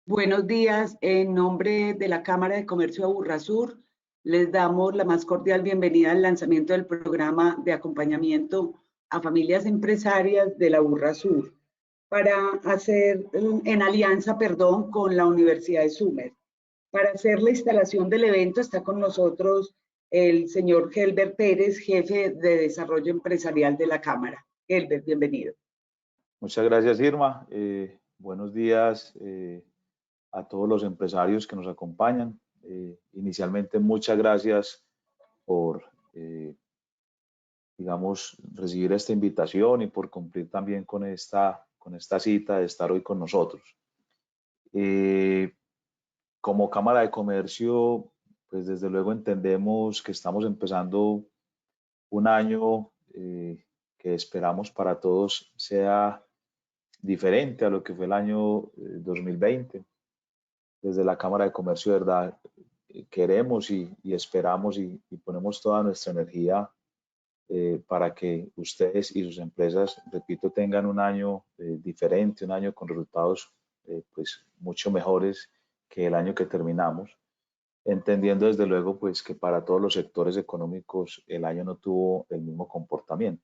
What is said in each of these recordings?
Buenos días. En nombre de la Cámara de Comercio de Aburrasur, les damos la más cordial bienvenida al lanzamiento del programa de acompañamiento a familias empresarias de la Aburrasur para hacer, en alianza, con la Universidad de Sumer. Para hacer la instalación del evento está con nosotros el señor Helber Pérez, jefe de desarrollo empresarial de la Cámara. Helber, bienvenido. Muchas gracias, Irma. Buenos días a todos los empresarios que nos acompañan. Inicialmente, muchas gracias por, recibir esta invitación y por cumplir también con esta cita de estar hoy con nosotros. Como Cámara de Comercio, pues desde luego entendemos que estamos empezando un año que esperamos para todos sea diferente a lo que fue el año 2020. Desde la Cámara de Comercio, de verdad, queremos y esperamos y ponemos toda nuestra energía para que ustedes y sus empresas, repito, tengan un año diferente, un año con resultados pues mucho mejores que el año que terminamos, entendiendo desde luego pues que para todos los sectores económicos el año no tuvo el mismo comportamiento.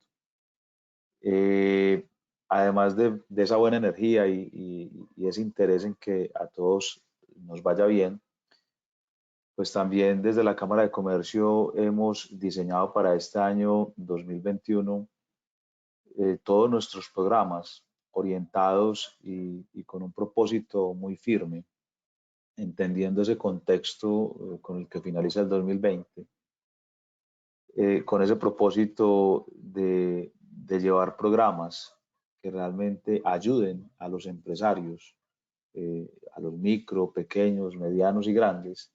Además de esa buena energía y ese interés en que a todos nos vaya bien, pues también desde la Cámara de Comercio hemos diseñado para este año 2021 todos nuestros programas orientados y con un propósito muy firme, entendiendo ese contexto con el que finaliza el 2020, con ese propósito de llevar programas que realmente ayuden a los empresarios, a los micro, pequeños, medianos y grandes,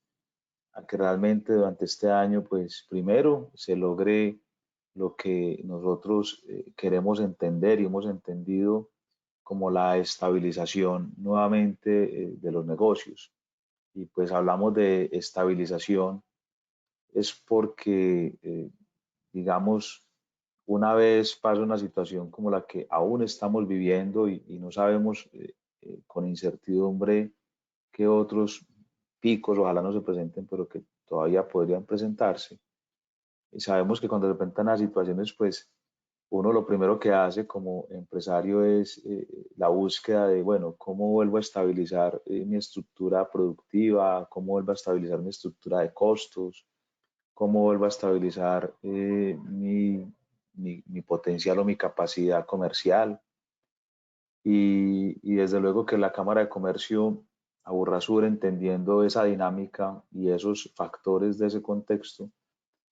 a que realmente durante este año, pues primero se logre lo que nosotros queremos entender y hemos entendido como la estabilización nuevamente de los negocios. Y pues hablamos de estabilización es porque, digamos, una vez pasa una situación como la que aún estamos viviendo y no sabemos con incertidumbre qué otros picos ojalá no se presenten, pero que todavía podrían presentarse. Y sabemos que cuando se presentan las situaciones, pues uno lo primero que hace como empresario es la búsqueda de, bueno, ¿cómo vuelvo a estabilizar mi estructura productiva? ¿Cómo vuelvo a estabilizar mi estructura de costos? ¿Cómo vuelvo a estabilizar mi potencial o mi capacidad comercial? Y desde luego que la Cámara de Comercio Aburrasur, entendiendo esa dinámica y esos factores de ese contexto,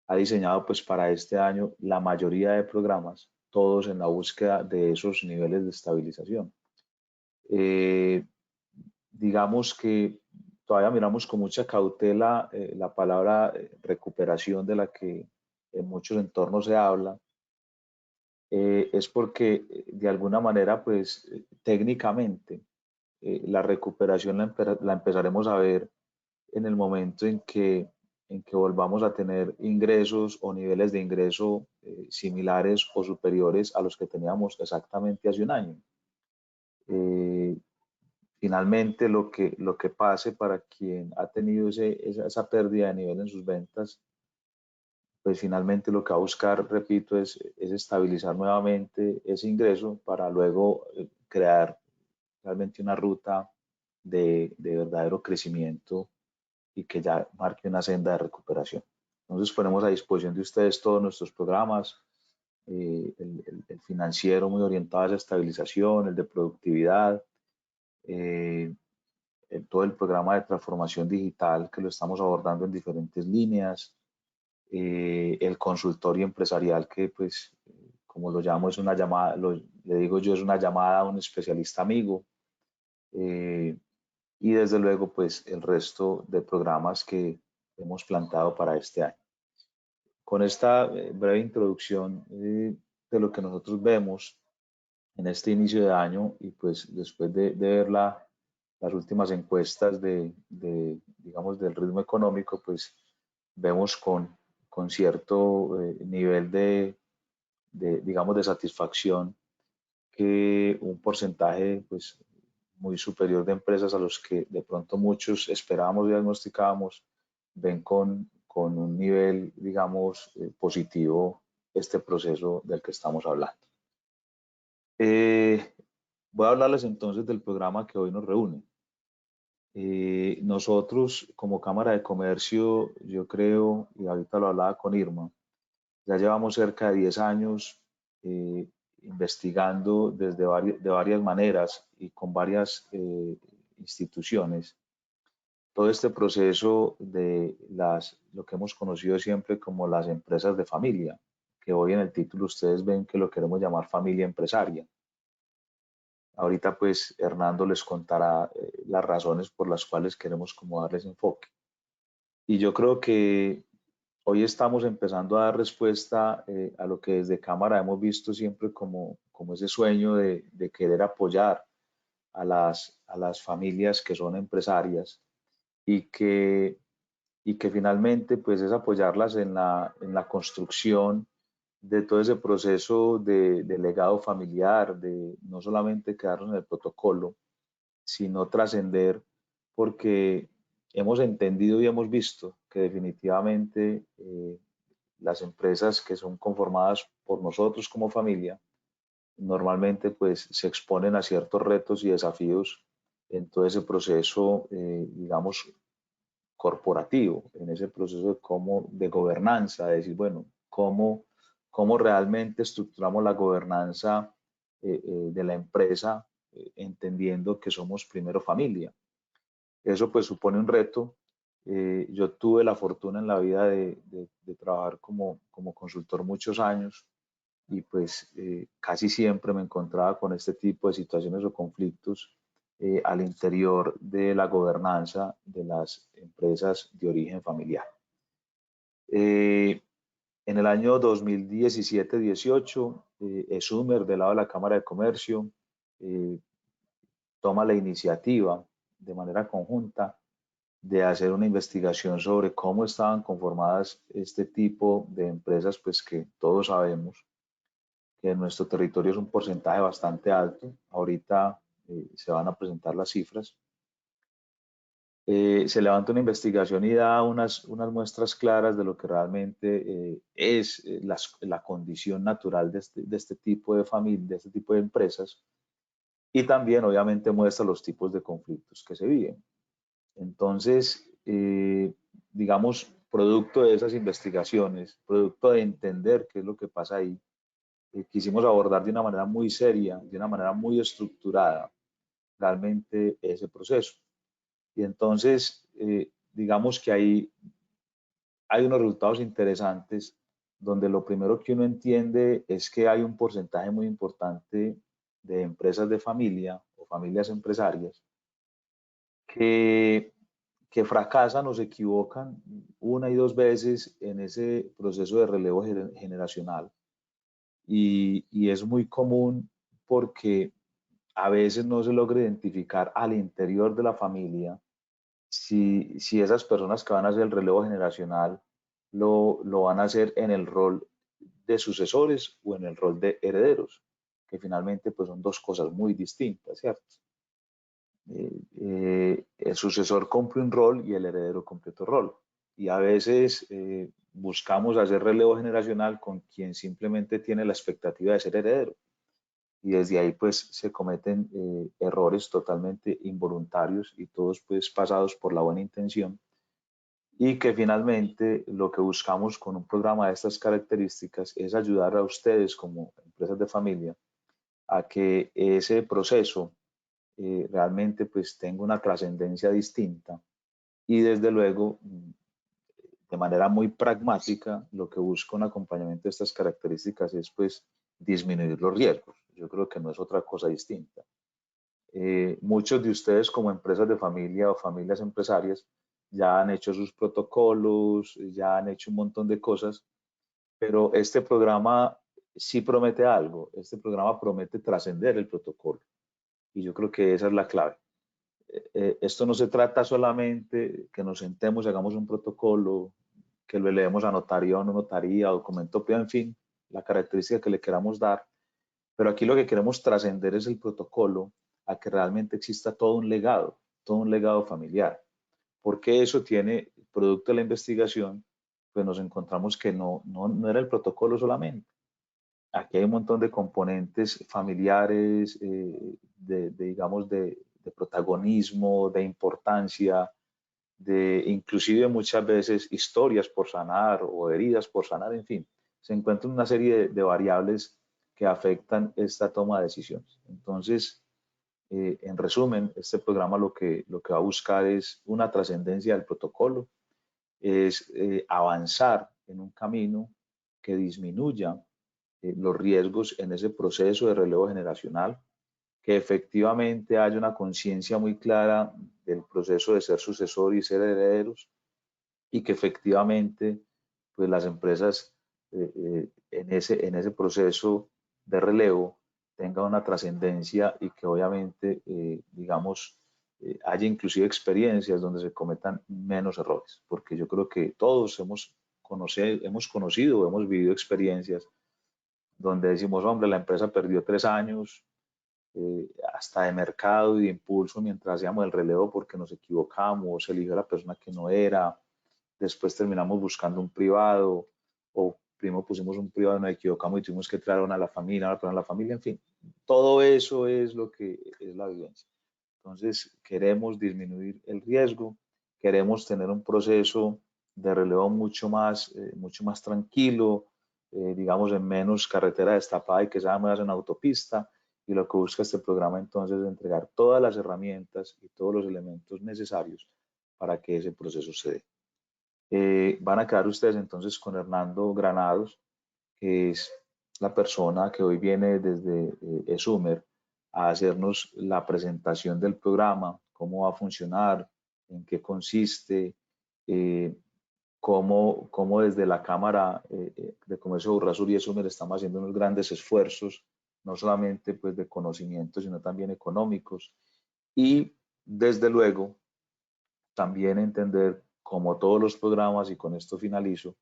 ha diseñado pues para este año la mayoría de programas, todos en la búsqueda de esos niveles de estabilización. Digamos que todavía miramos con mucha cautela la palabra recuperación de la que en muchos entornos se habla, es porque de alguna manera pues técnicamente la recuperación la empezaremos a ver en el momento en que volvamos a tener ingresos o niveles de ingreso similares o superiores a los que teníamos exactamente hace un año. Finalmente, lo que pase para quien ha tenido esa pérdida de nivel en sus ventas, pues finalmente lo que va a buscar, repito, es estabilizar nuevamente ese ingreso para luego crear realmente una ruta de verdadero crecimiento y que ya marque una senda de recuperación. Entonces ponemos a disposición de ustedes todos nuestros programas, el financiero muy orientado a esa estabilización, el de productividad, todo el programa de transformación digital que lo estamos abordando en diferentes líneas, el consultorio empresarial que pues como lo llamo es una llamada, le digo yo es una llamada a un especialista amigo, y desde luego pues el resto de programas que hemos planteado para este año. Con esta breve introducción de lo que nosotros vemos en este inicio de año y pues después de ver las últimas encuestas digamos, del ritmo económico, pues vemos con cierto nivel digamos, de satisfacción que un porcentaje pues muy superior de empresas a los que de pronto muchos esperábamos y diagnosticábamos, ven con un nivel, digamos, positivo este proceso del que estamos hablando. Voy a hablarles entonces del programa que hoy nos reúne. Nosotros como Cámara de Comercio, yo creo, y ahorita lo hablaba con Irma, ya llevamos cerca de 10 años investigando de varias maneras y con varias instituciones todo este proceso de lo que hemos conocido siempre como las empresas de familia, que hoy en el título ustedes ven que lo queremos llamar familia empresaria. Ahorita pues Hernando les contará las razones por las cuales queremos como darles enfoque. Y yo creo que hoy estamos empezando a dar respuesta a lo que desde Cámara hemos visto siempre como ese sueño de querer apoyar a las familias que son empresarias y que finalmente pues es apoyarlas en la construcción de todo ese proceso de legado familiar, de no solamente quedarnos en el protocolo, sino trascender, porque hemos entendido y hemos visto que definitivamente las empresas que son conformadas por nosotros como familia, normalmente pues se exponen a ciertos retos y desafíos en todo ese proceso, digamos, corporativo, en ese proceso de gobernanza, de decir, bueno, cómo realmente estructuramos la gobernanza de la empresa, entendiendo que somos primero familia. Eso pues supone un reto. Yo tuve la fortuna en la vida de trabajar como consultor muchos años y pues casi siempre me encontraba con este tipo de situaciones o conflictos al interior de la gobernanza de las empresas de origen familiar. En el año 2017-18, ESUMER, del lado de la Cámara de Comercio, toma la iniciativa de manera conjunta de hacer una investigación sobre cómo estaban conformadas este tipo de empresas, pues que todos sabemos que en nuestro territorio es un porcentaje bastante alto. Ahorita se van a presentar las cifras. Se levanta una investigación y da unas muestras claras de lo que realmente es la condición natural de este tipo de familia, de este tipo de empresas, y también obviamente muestra los tipos de conflictos que se viven. Entonces, digamos, producto de esas investigaciones, producto de entender qué es lo que pasa ahí, quisimos abordar de una manera muy seria, de una manera muy estructurada, realmente ese proceso. Y entonces, digamos que hay unos resultados interesantes donde lo primero que uno entiende es que hay un porcentaje muy importante de empresas de familia o familias empresarias que fracasan o se equivocan una y dos veces en ese proceso de relevo generacional. Y es muy común porque a veces no se logra identificar al interior de la familia si esas personas que van a hacer el relevo generacional lo van a hacer en el rol de sucesores o en el rol de herederos, que finalmente pues son dos cosas muy distintas, ¿cierto? El sucesor cumple un rol y el heredero cumple otro rol. Y a veces buscamos hacer relevo generacional con quien simplemente tiene la expectativa de ser heredero. Y desde ahí pues se cometen errores totalmente involuntarios y todos pues pasados por la buena intención, y que finalmente lo que buscamos con un programa de estas características es ayudar a ustedes como empresas de familia a que ese proceso realmente pues tenga una trascendencia distinta, y desde luego de manera muy pragmática lo que busca un acompañamiento de estas características es pues disminuir los riesgos. Yo creo que no es otra cosa distinta. Muchos de ustedes como empresas de familia o familias empresarias ya han hecho sus protocolos, ya han hecho un montón de cosas, pero este programa sí promete algo. Este programa promete trascender el protocolo y yo creo que esa es la clave. Esto no se trata solamente que nos sentemos y hagamos un protocolo, que lo elevemos a notaría o no notaría, documento, en fin, la característica que le queramos dar, pero aquí lo que queremos trascender es el protocolo a que realmente exista todo un legado familiar. Porque eso tiene, producto de la investigación, pues nos encontramos que no era el protocolo solamente. Aquí hay un montón de componentes familiares, digamos, de protagonismo, de importancia, inclusive muchas veces historias por sanar o heridas por sanar, en fin. Se encuentra una serie de variables que afectan esta toma de decisiones. Entonces, en resumen, este programa lo que va a buscar es una trascendencia del protocolo, es avanzar en un camino que disminuya los riesgos en ese proceso de relevo generacional, que efectivamente haya una conciencia muy clara del proceso de ser sucesor y ser herederos, y que efectivamente pues las empresas en ese proceso de relevo tengan una trascendencia y que obviamente, digamos, haya inclusive experiencias donde se cometan menos errores, porque yo creo que todos hemos conocido, hemos vivido experiencias donde decimos, hombre, la empresa perdió 3 años hasta de mercado y de impulso mientras hacíamos el relevo porque nos equivocamos, se eligió a la persona que no era, después terminamos buscando un privado, o primero pusimos un privado, nos equivocamos y tuvimos que traer a la familia, en fin, todo eso es lo que es la vivencia. Entonces, queremos disminuir el riesgo, queremos tener un proceso de relevo mucho más tranquilo, digamos, en menos carretera destapada y que sea más en autopista. Y lo que busca este programa entonces es entregar todas las herramientas y todos los elementos necesarios para que ese proceso se dé. Van a quedar ustedes entonces con Hernando Granados, que es la persona que hoy viene desde ESUMER a hacernos la presentación del programa, cómo va a funcionar, en qué consiste, cómo desde la Cámara de Comercio de Urrasur y ESUMER estamos haciendo unos grandes esfuerzos, no solamente pues de conocimiento, sino también económicos, y desde luego también entender, como todos los programas, y con esto finalizo,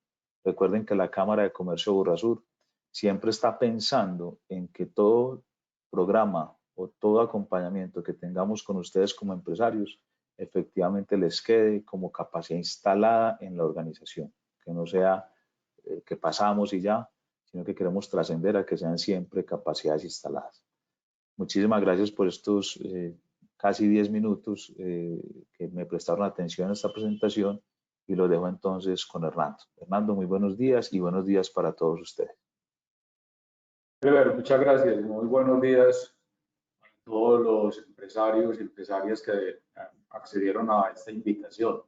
recuerden que la Cámara de Comercio de Urrasur siempre está pensando en que todo programa o todo acompañamiento que tengamos con ustedes como empresarios efectivamente les quede como capacidad instalada en la organización, que no sea que pasamos y ya, sino que queremos trascender a que sean siempre capacidades instaladas. Muchísimas gracias por estos casi 10 minutos que me prestaron atención a esta presentación, y lo dejo entonces con Hernando. Hernando, muy buenos días y buenos días para todos ustedes. Oliver, muchas gracias. Muy buenos días a todos los empresarios y empresarias que accedieron a esta invitación.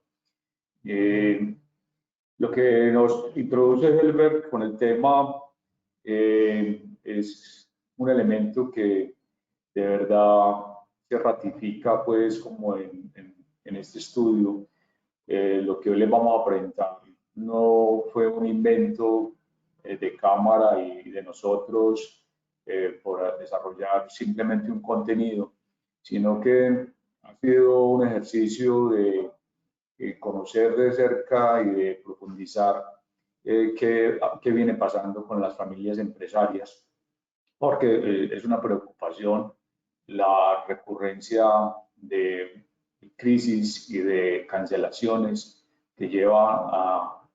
Lo que nos introduce Helber con el tema es un elemento que de verdad se ratifica pues como en este estudio. Lo que hoy les vamos a presentar no fue un invento de cámara y de nosotros por desarrollar simplemente un contenido, sino que ha sido un ejercicio de conocer de cerca y de profundizar qué viene pasando con las familias empresarias, porque es una preocupación la recurrencia de crisis y de cancelaciones que lleva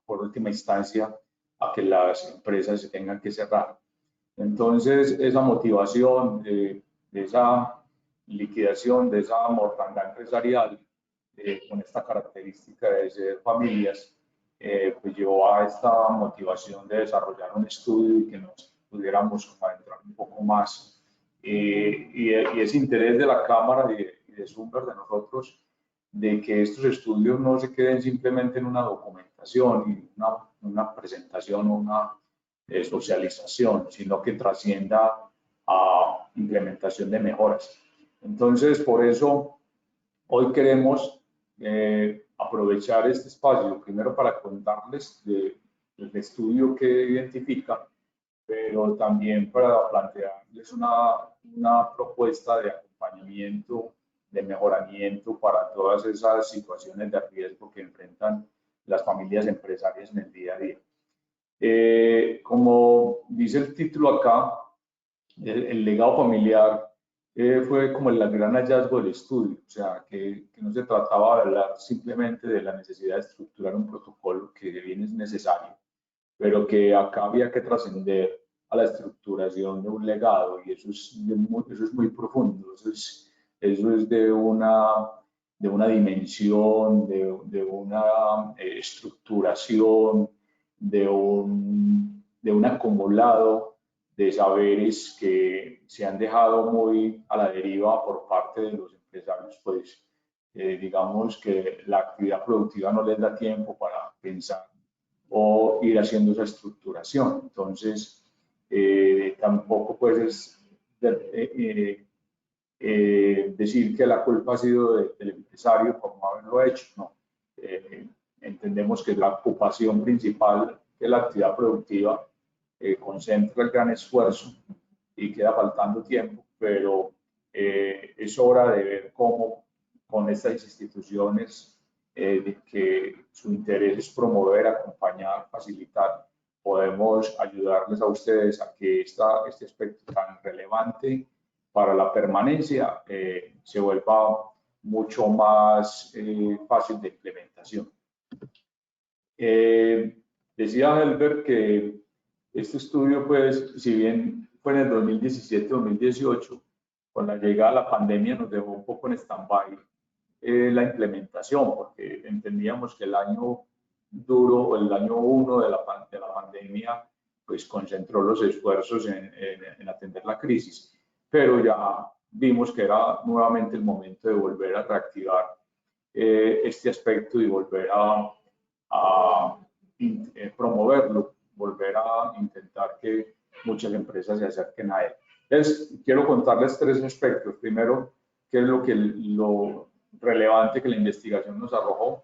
por última instancia a que las empresas se tengan que cerrar. Entonces, esa motivación de esa liquidación, de esa mortandad empresarial, con esta característica de ser familias, pues llevó a esta motivación de desarrollar un estudio y que nos pudiéramos adentrar un poco más. Y ese interés de la Cámara y de SUMER, de nosotros, de que estos estudios no se queden simplemente en una documentación y una presentación o una socialización, sino que trascienda a implementación de mejoras. Entonces, por eso, hoy queremos aprovechar este espacio, primero para contarles del estudio que identifica, pero también para plantearles una propuesta de acompañamiento, de mejoramiento para todas esas situaciones de riesgo que enfrentan las familias empresarias en el día a día. Como dice el título acá, el legado familiar fue como el gran hallazgo del estudio, o sea, que no se trataba de hablar simplemente de la necesidad de estructurar un protocolo, que bien es necesario, pero que acá había que trascender a la estructuración de un legado, y eso es muy profundo, eso es de una dimensión, de una estructuración, de un acumulado de saberes que se han dejado muy a la deriva por parte de los empresarios, pues digamos que la actividad productiva no les da tiempo para pensar o ir haciendo esa estructuración. Entonces, tampoco puedes decir que la culpa ha sido del empresario por no haberlo hecho, no. Entendemos que la ocupación principal de la actividad productiva concentra el gran esfuerzo y queda faltando tiempo, pero es hora de ver cómo con estas instituciones de que su interés es promover, acompañar, facilitar, podemos ayudarles a ustedes a que este aspecto tan relevante para la permanencia se vuelva mucho más fácil de implementación. Decía Helber que este estudio, pues, si bien fue en el 2017-2018, con la llegada de la pandemia nos dejó un poco en stand-by la implementación, porque entendíamos que el año duro, el año 1 de la pandemia, pues concentró los esfuerzos en atender la crisis, pero ya vimos que era nuevamente el momento de volver a reactivar este aspecto y volver a promoverlo, volver a intentar que muchas empresas se acerquen a él. Entonces, quiero contarles 3 aspectos. Primero, qué es lo relevante que la investigación nos arrojó.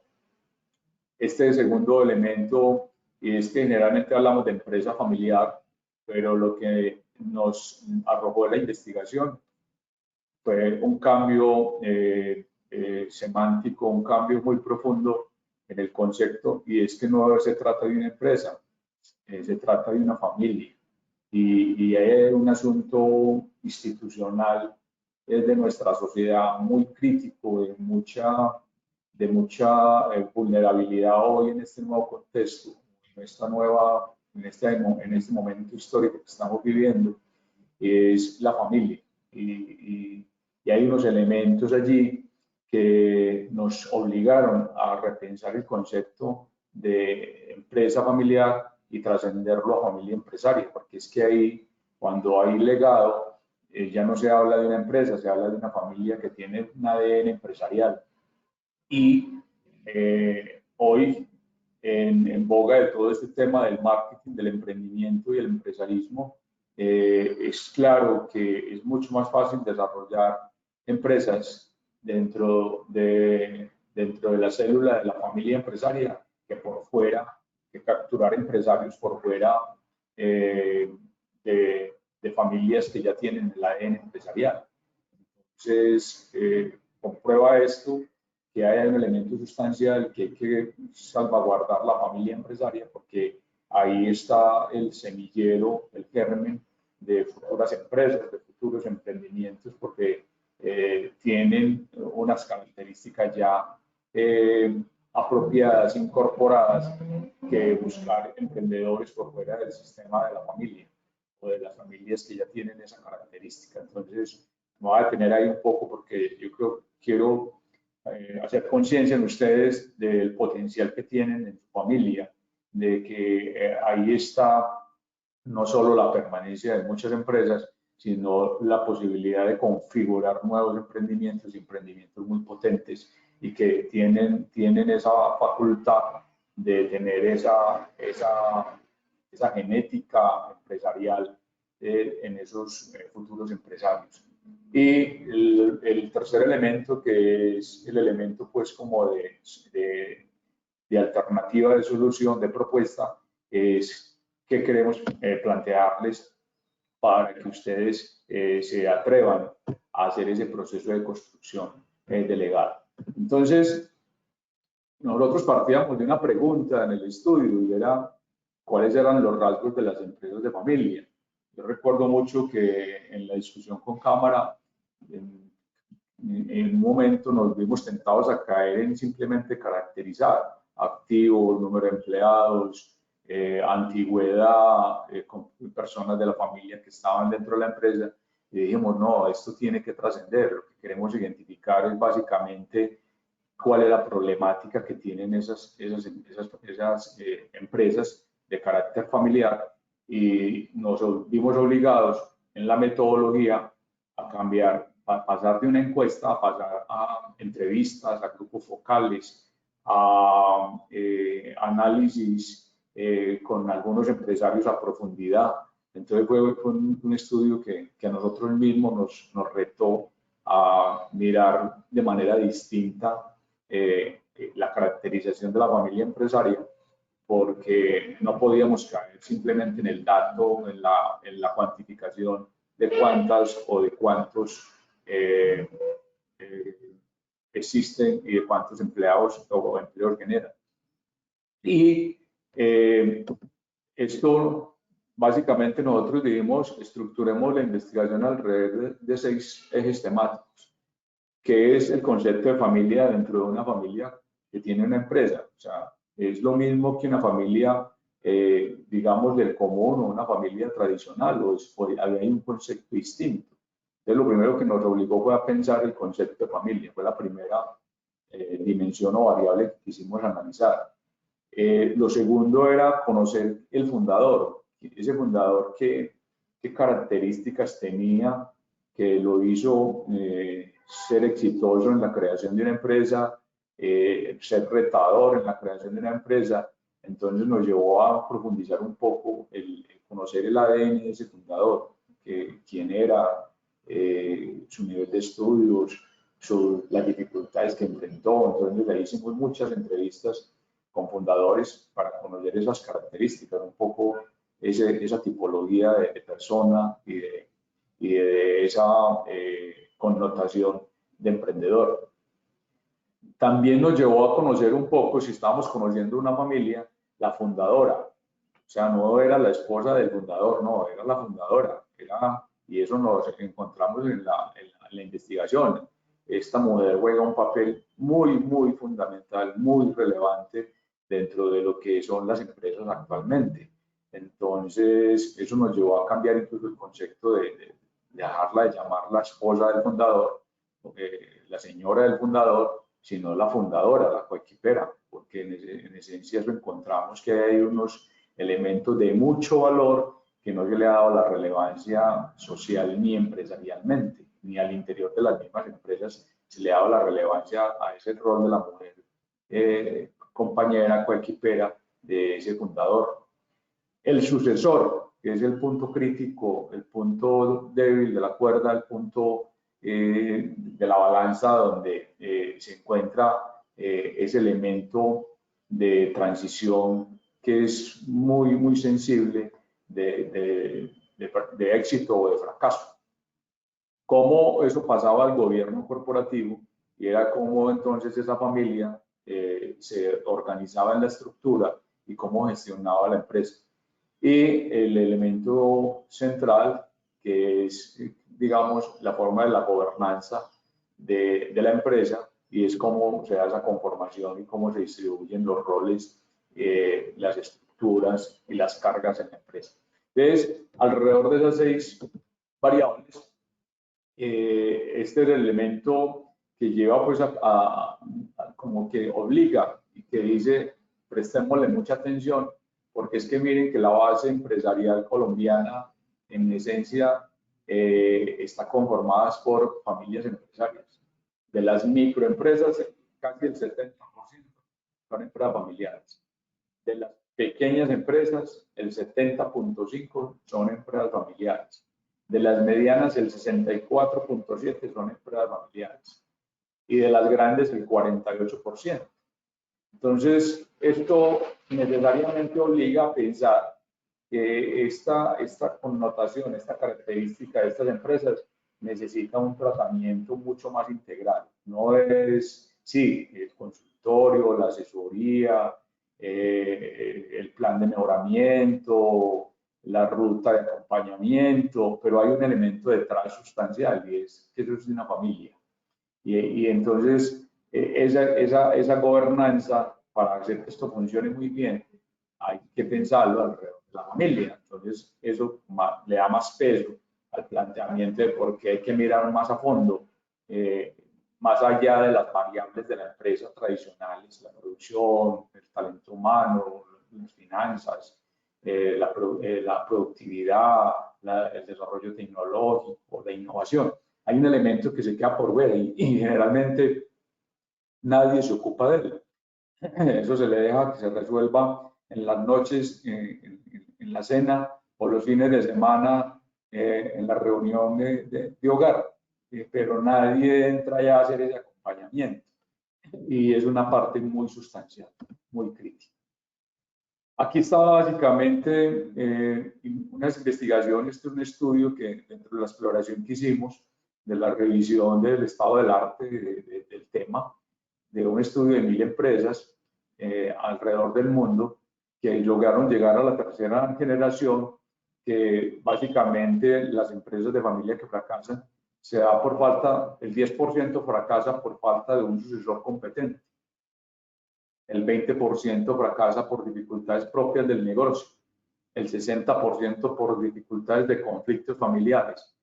Este segundo elemento es que generalmente hablamos de empresa familiar, pero lo que nos arrojó la investigación fue un cambio semántico, un cambio muy profundo en el concepto, y es que no se trata de una empresa, se trata de una familia, y hay un asunto institucional de nuestra sociedad muy crítico, de mucha vulnerabilidad hoy en este nuevo contexto, en este momento histórico que estamos viviendo, es la familia. Y hay unos elementos allí que nos obligaron a repensar el concepto de empresa familiar y trascenderlo a familia empresaria, porque es que ahí, cuando hay legado, ya no se habla de una empresa, se habla de una familia que tiene un ADN empresarial. Y hoy, en boga de todo este tema del marketing, del emprendimiento y el empresarismo, es claro que es mucho más fácil desarrollar empresas dentro de la célula de la familia empresaria que por fuera, que capturar empresarios por fuera de familias que ya tienen el ADN empresarial. Entonces, comprueba esto, que hay un elemento sustancial que hay que salvaguardar la familia empresaria, porque ahí está el semillero, el germen de futuras empresas, de futuros emprendimientos, porque tienen unas características ya apropiadas, incorporadas, que buscar emprendedores por fuera del sistema de la familia o de las familias que ya tienen esa característica. Entonces, me voy a detener ahí un poco porque yo quiero hacer conciencia en ustedes del potencial que tienen en su familia, de que ahí está no solo la permanencia de muchas empresas, sino la posibilidad de configurar nuevos emprendimientos y emprendimientos muy potentes y que tienen esa facultad de tener esa genética empresarial en esos futuros empresarios. Y el tercer elemento, que es el elemento pues como de alternativa de solución, de propuesta, es que queremos plantearles para que ustedes se atrevan a hacer ese proceso de construcción delegada. Entonces, nosotros partíamos de una pregunta en el estudio y era cuáles eran los rasgos de las empresas de familia. Yo recuerdo mucho que en la discusión con Cámara en un momento nos vimos tentados a caer en simplemente caracterizar activos, número de empleados, antigüedad, con personas de la familia que estaban dentro de la empresa, y dijimos, no, esto tiene que trascender. Lo que queremos identificar es básicamente cuál es la problemática que tienen esas empresas de carácter familiar, y nos vimos obligados en la metodología a cambiar, a pasar de una encuesta a pasar a entrevistas, a grupos focales, a análisis con algunos empresarios a profundidad. Entonces fue un estudio que a nosotros mismos nos retó a mirar de manera distinta la caracterización de la familia empresaria, porque no podíamos caer simplemente en el dato, en la cuantificación de cuántas o de cuántos existen y de cuántos empleados o empleos generan. Y esto, básicamente nosotros dijimos, estructuremos la investigación alrededor de 6 ejes temáticos, que es el concepto de familia dentro de una familia que tiene una empresa. O sea, es lo mismo que una familia, digamos, del común o una familia tradicional, o hay un concepto distinto. Entonces, lo primero que nos obligó fue a pensar el concepto de familia. Fue la primera dimensión o variable que quisimos analizar. Lo segundo era conocer el fundador. Ese fundador, qué características tenía que lo hizo ser exitoso en la creación de una empresa, ser retador en la creación de una empresa. Entonces nos llevó a profundizar un poco, el conocer el ADN de ese fundador, quién era, su nivel de estudios, las dificultades que enfrentó. Entonces ahí hicimos muchas entrevistas con fundadores para conocer esas características, un poco esa tipología de persona y de esa connotación de emprendedor. También nos llevó a conocer un poco, si estábamos conociendo una familia, la fundadora. O sea, no era la esposa del fundador, no, era la fundadora. Y eso nos encontramos en la investigación. Esta mujer juega un papel muy, muy fundamental, muy relevante dentro de lo que son las empresas actualmente. Entonces, eso nos llevó a cambiar incluso el concepto de dejarla de llamar la esposa del fundador, la señora del fundador, sino la fundadora, la coequipera, porque en esencia eso encontramos que hay unos elementos de mucho valor que no se le ha dado la relevancia social ni empresarialmente, ni al interior de las mismas empresas se le ha dado la relevancia a ese rol de la mujer compañera, coequipera de ese fundador. El sucesor, que es el punto crítico, el punto débil de la cuerda, el punto de la balanza donde se encuentra ese elemento de transición que es muy, muy sensible de éxito o de fracaso. Cómo eso pasaba al gobierno corporativo y era cómo entonces esa familia se organizaba en la estructura y cómo gestionaba la empresa. Y el elemento central, que es, digamos, la forma de la gobernanza de la empresa, y es cómo se da esa conformación y cómo se distribuyen los roles, las estructuras y las cargas en la empresa. Entonces, alrededor de esas 6 variables, este es el elemento que lleva pues como que obliga y que dice, prestémosle mucha atención, porque es que miren que la base empresarial colombiana en esencia está conformada por familias empresarias. De las microempresas, casi el 70% son empresas familiares. De las pequeñas empresas, el 70.5% son empresas familiares. De las medianas, el 64.7% son empresas familiares. Y de las grandes, el 48%. Entonces, esto necesariamente obliga a pensar que esta connotación, esta característica de estas empresas necesita un tratamiento mucho más integral. No es, sí, el consultorio, la asesoría, el plan de mejoramiento, la ruta de acompañamiento, pero hay un elemento detrás sustancial y es que eso es de una familia. Y entonces esa gobernanza, para hacer que esto funcione muy bien, hay que pensarlo alrededor de la familia. Entonces eso le da más peso al planteamiento de por qué hay que mirar más a fondo, más allá de las variables de la empresa tradicionales, la producción, el talento humano, las finanzas, la productividad, el desarrollo tecnológico, la innovación. Hay un elemento que se queda por ver y generalmente nadie se ocupa de él. Eso se le deja que se resuelva en las noches, en la cena o los fines de semana, en la reunión de hogar. Pero nadie entra ya a hacer ese acompañamiento. Y es una parte muy sustancial, muy crítica. Aquí está básicamente unas investigaciones, este es un estudio que dentro de la exploración que hicimos, de la revisión del estado del arte del tema, de un estudio de 1000 empresas alrededor del mundo que lograron llegar a la tercera generación, que básicamente las empresas de familia que fracasan se da por falta, el 10% fracasa por falta de un sucesor competente. El 20% fracasa por dificultades propias del negocio, el 60% por dificultades de conflictos familiares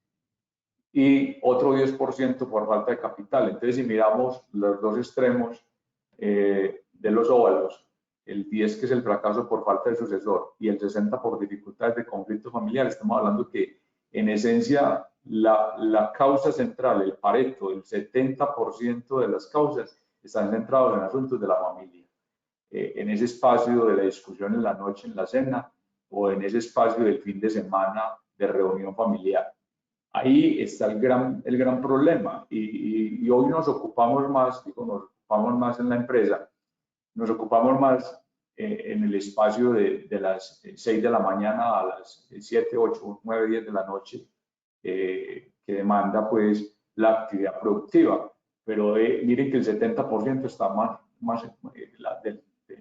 y otro 10% por falta de capital. Entonces, si miramos los dos extremos de los óvalos, el 10 que es el fracaso por falta de sucesor y el 60 por dificultades de conflictos familiares, estamos hablando que en esencia la causa central, el Pareto, el 70% de las causas están centrados en asuntos de la familia. En ese espacio de la discusión en la noche, en la cena, o en ese espacio del fin de semana de reunión familiar. Ahí está el gran problema y hoy nos ocupamos más, digo, nos ocupamos más en la empresa, nos ocupamos más en el espacio de las 6 de la mañana a las 7, 8, 9, 10 de la noche, que demanda pues la actividad productiva. Pero miren que el 70% está más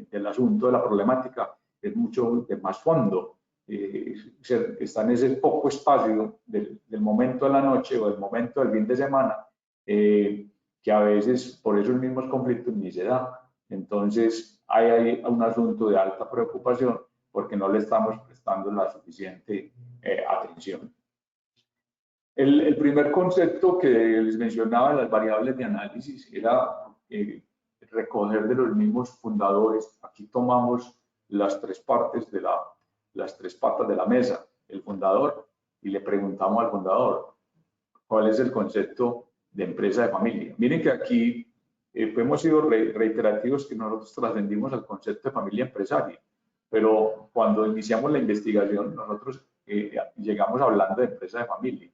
del asunto, de la problemática, es mucho de más fondo. Está en ese poco espacio del momento de la noche o del momento del fin de semana, que a veces por esos mismos conflictos ni se da. Entonces hay un asunto de alta preocupación porque no le estamos prestando la suficiente atención. El primer concepto que les mencionaba en las variables de análisis era recoger de los mismos fundadores. Aquí tomamos las tres patas de la mesa, el fundador, y le preguntamos al fundador cuál es el concepto de empresa de familia. Miren que aquí hemos sido reiterativos que nosotros trascendimos al concepto de familia empresaria, pero cuando iniciamos la investigación nosotros llegamos hablando de empresa de familia.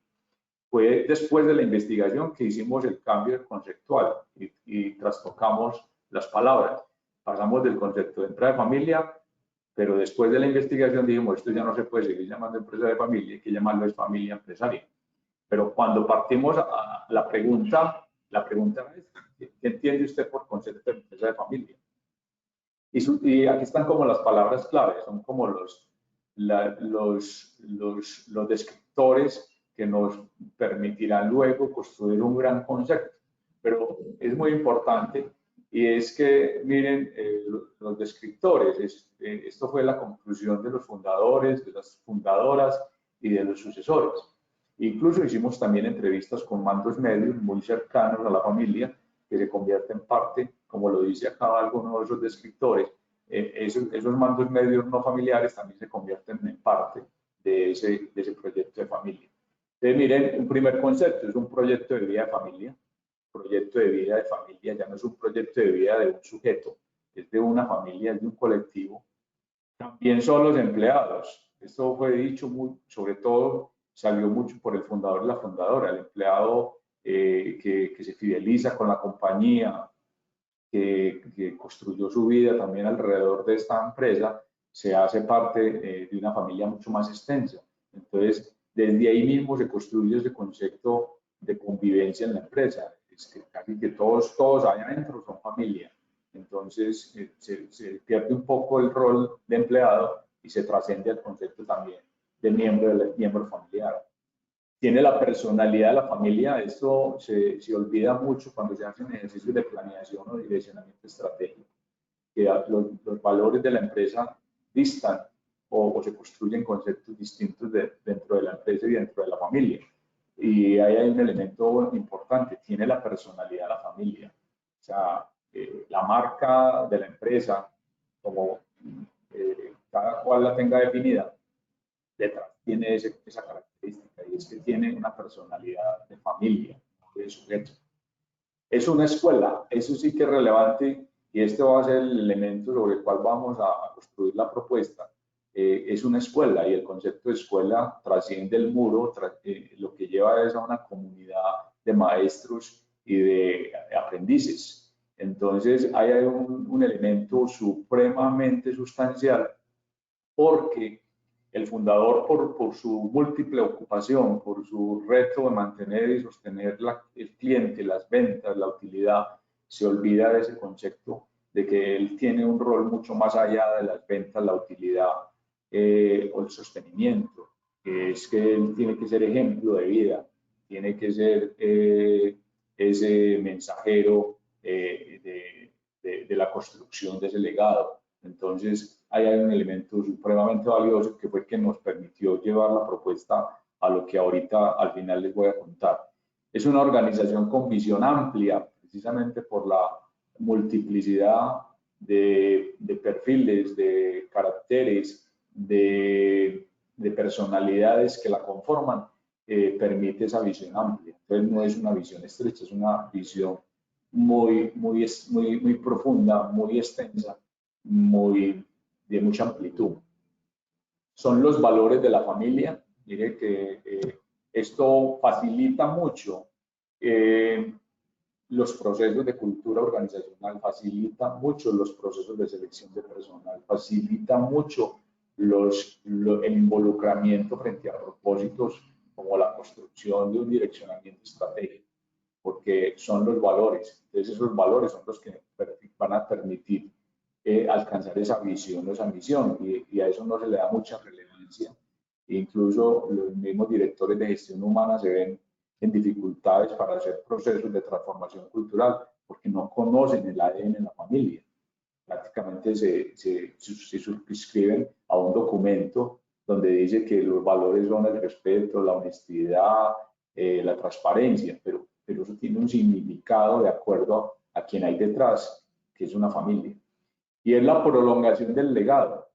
Fue después de la investigación que hicimos el cambio conceptual y trastocamos las palabras. Pasamos del concepto de empresa de familia, pero después de la investigación dijimos, esto ya no se puede seguir llamando empresa de familia, hay que llamarlo es familia empresaria. Pero cuando partimos a la pregunta es, ¿qué entiende usted por concepto de empresa de familia? Y aquí están como las palabras claves, son como los descriptores que nos permitirán luego construir un gran concepto. Pero es muy importante y es que, miren, los descriptores, esto fue la conclusión de los fundadores, de las fundadoras y de los sucesores. Incluso hicimos también entrevistas con mandos medios muy cercanos a la familia, que se convierte en parte, como lo dice acá alguno de esos descriptores, esos mandos medios no familiares también se convierten en parte de ese proyecto de familia. Entonces, miren, un primer concepto es un proyecto de vida de familia. Proyecto de vida de familia ya no es un proyecto de vida de un sujeto, es de una familia, es de un colectivo. También son los empleados. Esto fue dicho sobre todo, salió mucho por el fundador y la fundadora, el empleado que se fideliza con la compañía, que construyó su vida también alrededor de esta empresa, se hace parte de una familia mucho más extensa. Entonces, desde ahí mismo se construye ese concepto de convivencia en la empresa. Es que casi que todos allá adentro son familia. Entonces, se pierde un poco el rol de empleado y se trasciende al concepto también de miembro familiar. Tiene la personalidad de la familia. Esto se olvida mucho cuando se hacen ejercicios de planeación o direccionamiento estratégico, que los valores de la empresa distan o se construyen conceptos distintos dentro de la empresa y dentro de la familia. Y ahí hay un elemento importante, tiene la personalidad de la familia. O sea, la marca de la empresa, como cada cual la tenga definida, detrás tiene esa característica, y es que tiene una personalidad de familia, de sujeto. Es una escuela, eso sí que es relevante, y este va a ser el elemento sobre el cual vamos a construir la propuesta. Es una escuela, y el concepto de escuela trasciende el muro, lo que lleva es a una comunidad de maestros y de aprendices. Entonces, hay un elemento supremamente sustancial, porque el fundador, por su múltiple ocupación, por su reto de mantener y sostener el cliente, las ventas, la utilidad, se olvida de ese concepto de que él tiene un rol mucho más allá de las ventas, la utilidad o el sostenimiento, que es que él tiene que ser ejemplo de vida, tiene que ser ese mensajero de la construcción de ese legado. Entonces, ahí hay un elemento supremamente valioso que fue que nos permitió llevar la propuesta a lo que ahorita al final les voy a contar. Es una organización con visión amplia, precisamente por la multiplicidad de perfiles, de caracteres, de personalidades que la conforman, permite esa visión amplia. Entonces, no es una visión estrecha, es una visión muy profunda, muy extensa, de mucha amplitud. Son los valores de la familia. Mire que esto facilita mucho los procesos de cultura organizacional, facilita mucho los procesos de selección de personal, facilita mucho el involucramiento frente a propósitos como la construcción de un direccionamiento estratégico, porque son los valores. Entonces, esos valores son los que van a permitir alcanzar esa visión o esa misión, y a eso no se le da mucha relevancia. Incluso los mismos directores de gestión humana se ven en dificultades para hacer procesos de transformación cultural porque no conocen el ADN en la familia. Prácticamente se suscriben a un documento donde dice que los valores son el respeto, la honestidad, la transparencia, pero eso tiene un significado de acuerdo a quien hay detrás, que es una familia. Y es la prolongación del legado.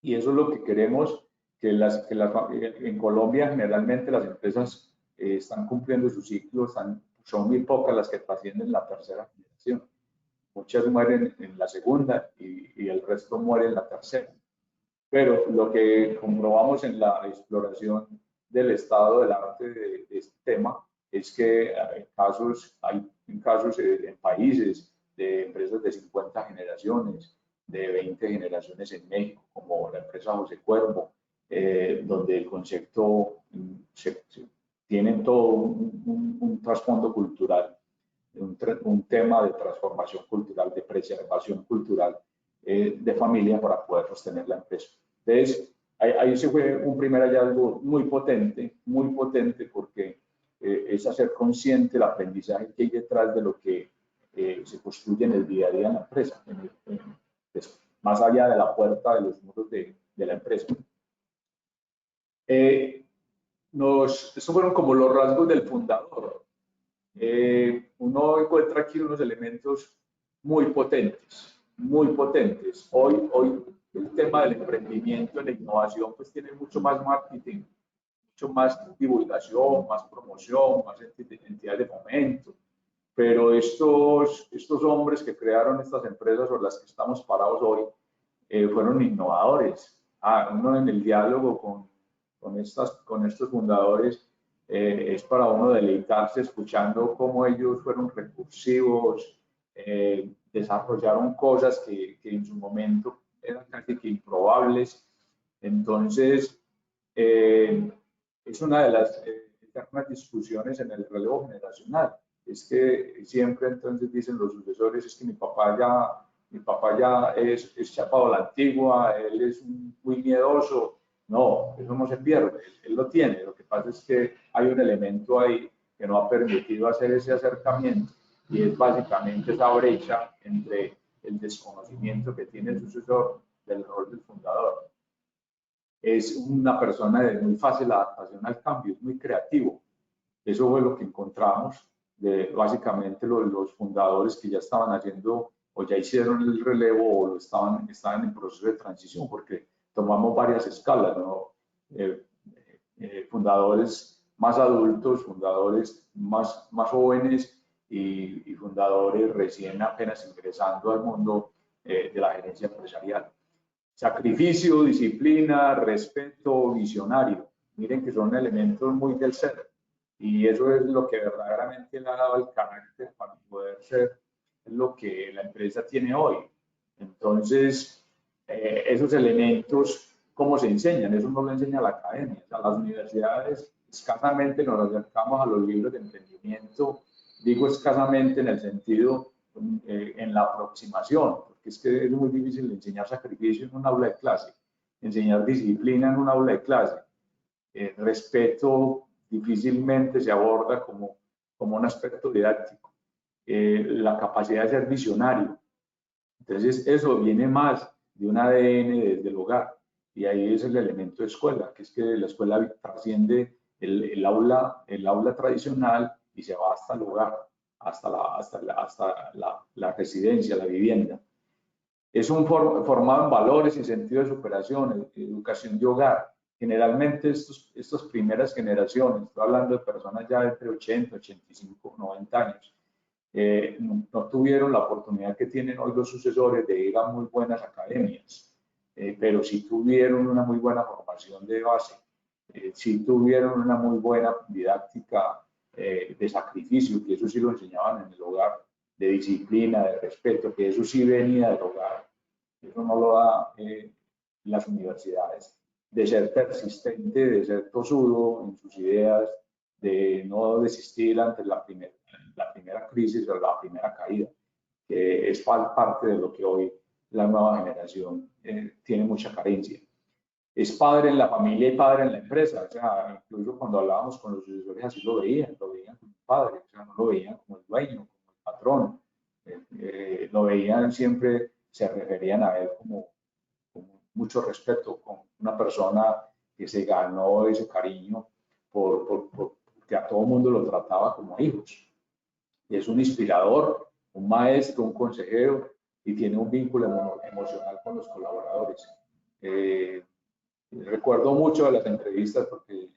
Y eso es lo que queremos, en Colombia generalmente las empresas están cumpliendo su ciclo, son muy pocas las que trascienden la tercera generación. Muchas mueren en la segunda y el resto muere en la tercera. Pero lo que comprobamos en la exploración del estado del arte de este tema es que hay casos en países de empresas de 50 generaciones, de 20 generaciones en México, como la empresa José Cuervo, donde el concepto tiene todo un trasfondo cultural, un tema de transformación cultural, de preservación cultural de familia para poder sostener la empresa. Entonces, ahí se fue un primer hallazgo muy potente porque es hacer consciente el aprendizaje que hay detrás de lo que se construye en el día a día en la empresa, más allá de la puerta de los muros de la empresa. Estos fueron como los rasgos del fundador. Uno encuentra aquí unos elementos muy potentes. Hoy el tema del emprendimiento, la innovación, pues tiene mucho más marketing, mucho más divulgación, más promoción, más entidades de fomento. Pero estos hombres que crearon estas empresas sobre las que estamos parados hoy fueron innovadores. Uno en el diálogo con estos fundadores es para uno deleitarse escuchando cómo ellos fueron recursivos, desarrollaron cosas que en su momento eran casi que improbables. Entonces, es una de las eternas discusiones en el relevo generacional. Es que siempre entonces dicen los sucesores, es que mi papá ya es chapado a la antigua, él es muy miedoso, No, eso no se pierde, él lo tiene. Lo que pasa es que hay un elemento ahí que no ha permitido hacer ese acercamiento y es básicamente esa brecha entre el desconocimiento que tiene el sucesor del rol del fundador. Es una persona de muy fácil adaptación al cambio, es muy creativo. Eso fue lo que encontramos de básicamente los fundadores que ya estaban haciendo o ya hicieron el relevo o estaban en proceso de transición, porque tomamos varias escalas, ¿no? Fundadores más adultos, fundadores más jóvenes y fundadores recién apenas ingresando al mundo de la gerencia empresarial. Sacrificio, disciplina, respeto, visionario. Miren que son elementos muy del ser. Y eso es lo que verdaderamente le ha dado el carácter para poder ser lo que la empresa tiene hoy. Entonces, esos elementos, ¿cómo se enseñan? Eso no lo enseña la academia. A las universidades escasamente nos acercamos a los libros de emprendimiento. Digo escasamente en el sentido, en la aproximación, porque es que es muy difícil enseñar sacrificio en un aula de clase, enseñar disciplina en un aula de clase. Respeto difícilmente se aborda como un aspecto didáctico. La capacidad de ser visionario. Entonces, eso viene más de un ADN desde el hogar. Y ahí es el elemento de escuela, que es que la escuela trasciende el aula tradicional y se va hasta el hogar, hasta la residencia, la vivienda. Es un formado en valores y sentido de superación, educación de hogar. Generalmente estas primeras generaciones, estoy hablando de personas ya entre 80, 85, 90 años, no tuvieron la oportunidad que tienen hoy los sucesores de ir a muy buenas academias, pero sí tuvieron una muy buena formación de base, sí tuvieron una muy buena didáctica de sacrificio, que eso sí lo enseñaban en el hogar, de disciplina, de respeto, que eso sí venía del hogar. Eso no lo da las universidades, de ser persistente, de ser tosudo en sus ideas, de no desistir ante la primera crisis o la primera caída, que es parte de lo que hoy la nueva generación tiene mucha carencia. Es padre en la familia y padre en la empresa, o sea, incluso cuando hablábamos con los sucesores así lo veían como padre, o sea, no lo veían como el dueño, como el patrón, lo veían siempre, se referían a él como mucho respeto, con una persona que se ganó ese cariño porque a todo mundo lo trataba como hijos. Y es un inspirador, un maestro, un consejero y tiene un vínculo emocional con los colaboradores. Recuerdo mucho de las entrevistas porque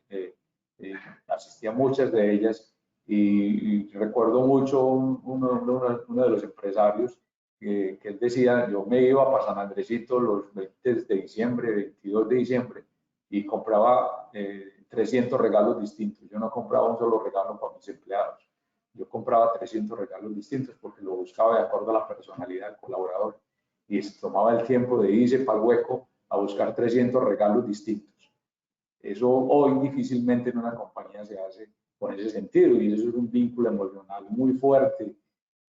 asistí a muchas de ellas y recuerdo mucho uno de los empresarios que él decía, yo me iba para San Andresito los 20 de diciembre, 22 de diciembre y compraba 300 regalos distintos. Yo no compraba un solo regalo para mis empleados. Yo compraba 300 regalos distintos porque lo buscaba de acuerdo a la personalidad del colaborador y se tomaba el tiempo de irse para el hueco a buscar 300 regalos distintos. Eso hoy difícilmente en una compañía se hace con ese sentido y eso es un vínculo emocional muy fuerte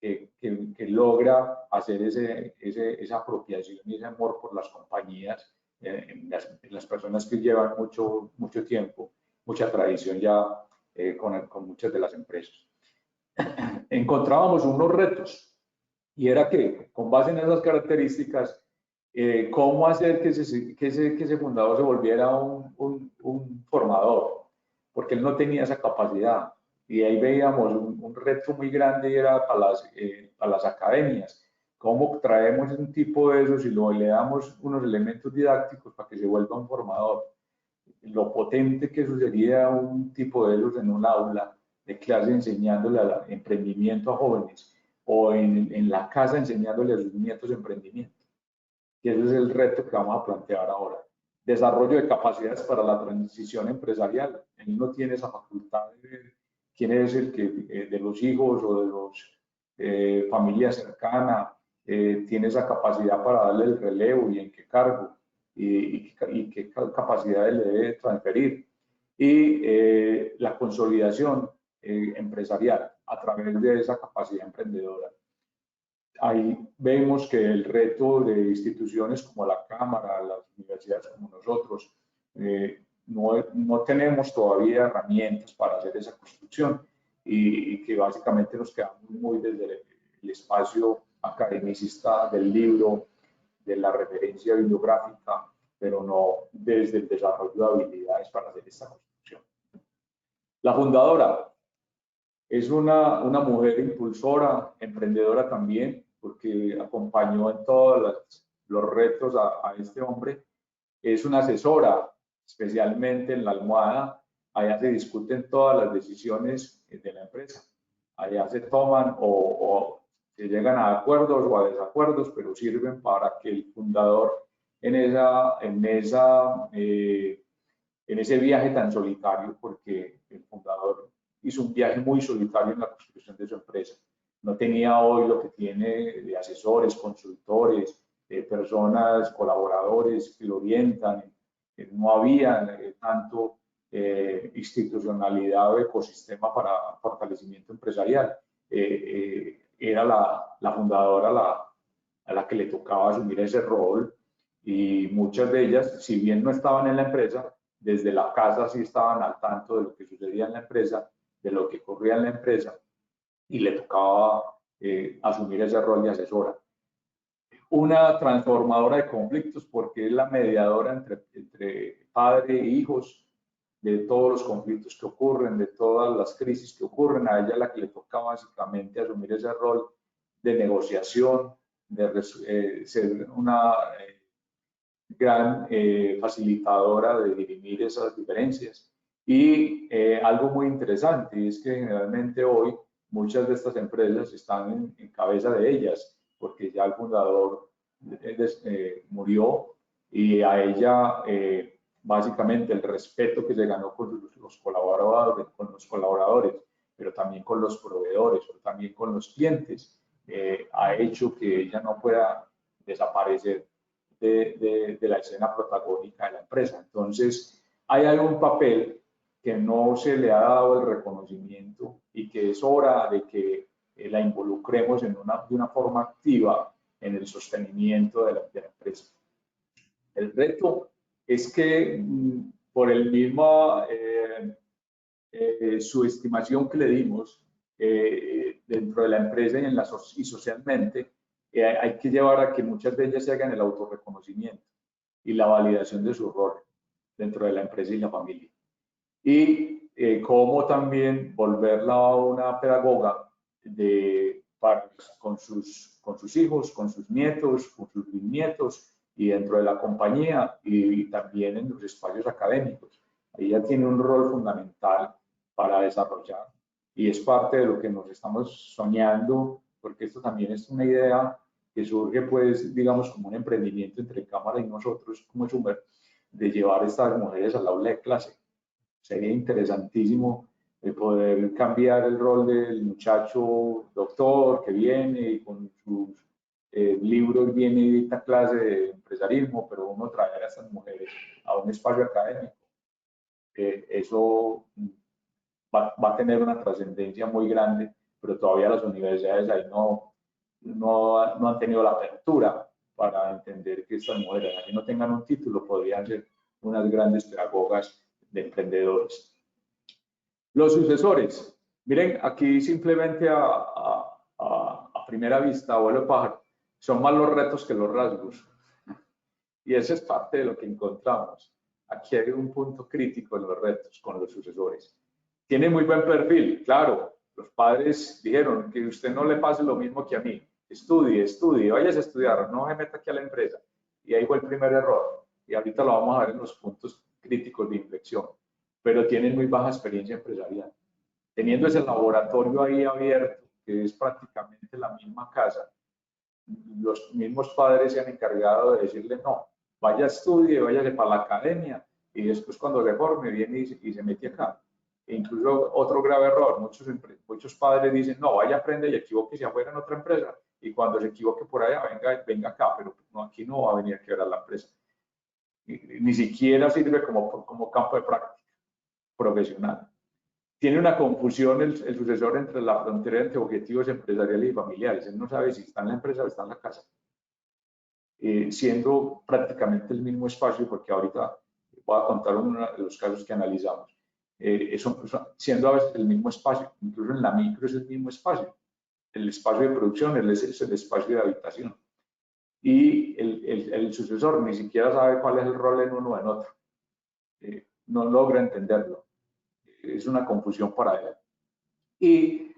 que logra hacer esa apropiación y ese amor por las compañías en las personas que llevan mucho tiempo, mucha tradición ya con muchas de las empresas. Encontrábamos unos retos y era que con base en esas características cómo hacer que ese fundador se volviera un formador, porque él no tenía esa capacidad. Y ahí veíamos un reto muy grande y era para las academias. ¿Cómo traemos un tipo de esos y le damos unos elementos didácticos para que se vuelva un formador? Lo potente que eso sería un tipo de esos en un aula de clase enseñándole al emprendimiento a jóvenes o en la casa enseñándole a sus nietos emprendimiento. Y ese es el reto que vamos a plantear ahora. Desarrollo de capacidades para la transición empresarial. Él no tiene esa facultad de ver quién es el que de los hijos o de los familia cercana tiene esa capacidad para darle el relevo y en qué cargo y qué capacidades le debe transferir. Y la consolidación empresarial a través de esa capacidad emprendedora. Ahí vemos que el reto de instituciones como la Cámara, las universidades como nosotros, no tenemos todavía herramientas para hacer esa construcción y que básicamente nos quedamos muy desde el espacio academicista del libro, de la referencia bibliográfica, pero no desde el desarrollo de habilidades para hacer esta construcción. La fundadora es una mujer impulsora, emprendedora también, porque acompañó en todos los retos a este hombre. Es una asesora, especialmente en la almohada. Allá se discuten todas las decisiones de la empresa. Allá se toman o se llegan a acuerdos o a desacuerdos, pero sirven para que el fundador en ese viaje tan solitario, porque el fundador hizo un viaje muy solitario en la construcción de su empresa. No tenía hoy lo que tiene de asesores, consultores, personas, colaboradores que lo orientan. No había tanto institucionalidad o ecosistema para fortalecimiento empresarial. Era la fundadora a la que le tocaba asumir ese rol, y muchas de ellas, si bien no estaban en la empresa, desde la casa sí estaban al tanto de lo que sucedía en la empresa, de lo que ocurría en la empresa, y le tocaba asumir ese rol de asesora. Una transformadora de conflictos, porque es la mediadora entre padre e hijos, de todos los conflictos que ocurren, de todas las crisis que ocurren. A ella la que le toca básicamente asumir ese rol de negociación, de ser una gran facilitadora de dirimir esas diferencias. Y algo muy interesante es que generalmente hoy muchas de estas empresas están en cabeza de ellas, porque ya el fundador murió, y a ella básicamente el respeto que se ganó con los colaboradores, pero también con los proveedores, pero también con los clientes, ha hecho que ella no pueda desaparecer de la escena protagónica de la empresa. Entonces, hay algún papel que no se le ha dado el reconocimiento y que es hora de que la involucremos de una forma activa en el sostenimiento de la empresa. El reto es que por el mismo subestimación que le dimos dentro de la empresa y socialmente, hay que llevar a que muchas de ellas se hagan el autorreconocimiento y la validación de su rol dentro de la empresa y la familia. Y cómo también volverla una pedagoga con sus hijos, con sus nietos, con sus bisnietos, y dentro de la compañía y también en los espacios académicos. Ella tiene un rol fundamental para desarrollar, y es parte de lo que nos estamos soñando, porque esto también es una idea que surge, pues, digamos, como un emprendimiento entre Cámara y nosotros como Schumer, de llevar a estas mujeres al aula de clase. Sería interesantísimo poder cambiar el rol del muchacho doctor que viene y con sus libros viene y dicta clase de empresarismo, pero uno traer a estas mujeres a un espacio académico. Eso va a tener una trascendencia muy grande, pero todavía las universidades ahí no han tenido la apertura para entender que estas mujeres, aunque no tengan un título, podrían ser unas grandes pedagogas de emprendedores. Los sucesores. Miren, aquí simplemente a primera vista, abuelo pájaro, son más los retos que los rasgos. Y esa es parte de lo que encontramos. Aquí hay un punto crítico en los retos con los sucesores. Tiene muy buen perfil, claro. Los padres dijeron que usted no le pase lo mismo que a mí. Estudie, vayas a estudiar, no se meta aquí a la empresa. Y ahí fue el primer error. Y ahorita lo vamos a ver en los puntos críticos de inflexión. Pero tienen muy baja experiencia empresarial. Teniendo ese laboratorio ahí abierto, que es prácticamente la misma casa, los mismos padres se han encargado de decirle no, vaya, estudie, váyase para la academia, y después cuando se forme viene y se mete acá. E incluso otro grave error, muchos padres dicen no, vaya, aprende y equivóquese afuera en otra empresa, y cuando se equivoque por allá, venga acá, pero no, aquí no va a venir a quebrar la empresa. Ni siquiera sirve como campo de práctica profesional. Tiene una confusión el sucesor entre la frontera entre objetivos empresariales y familiares. Él no sabe si está en la empresa o está en la casa. Siendo prácticamente el mismo espacio, porque ahorita voy a contar uno de los casos que analizamos. Siendo a veces el mismo espacio, incluso en la micro es el mismo espacio. El espacio de producción es el espacio de habitación. Y el sucesor ni siquiera sabe cuál es el rol en uno o en otro. No logra entenderlo. Es una confusión para él. Y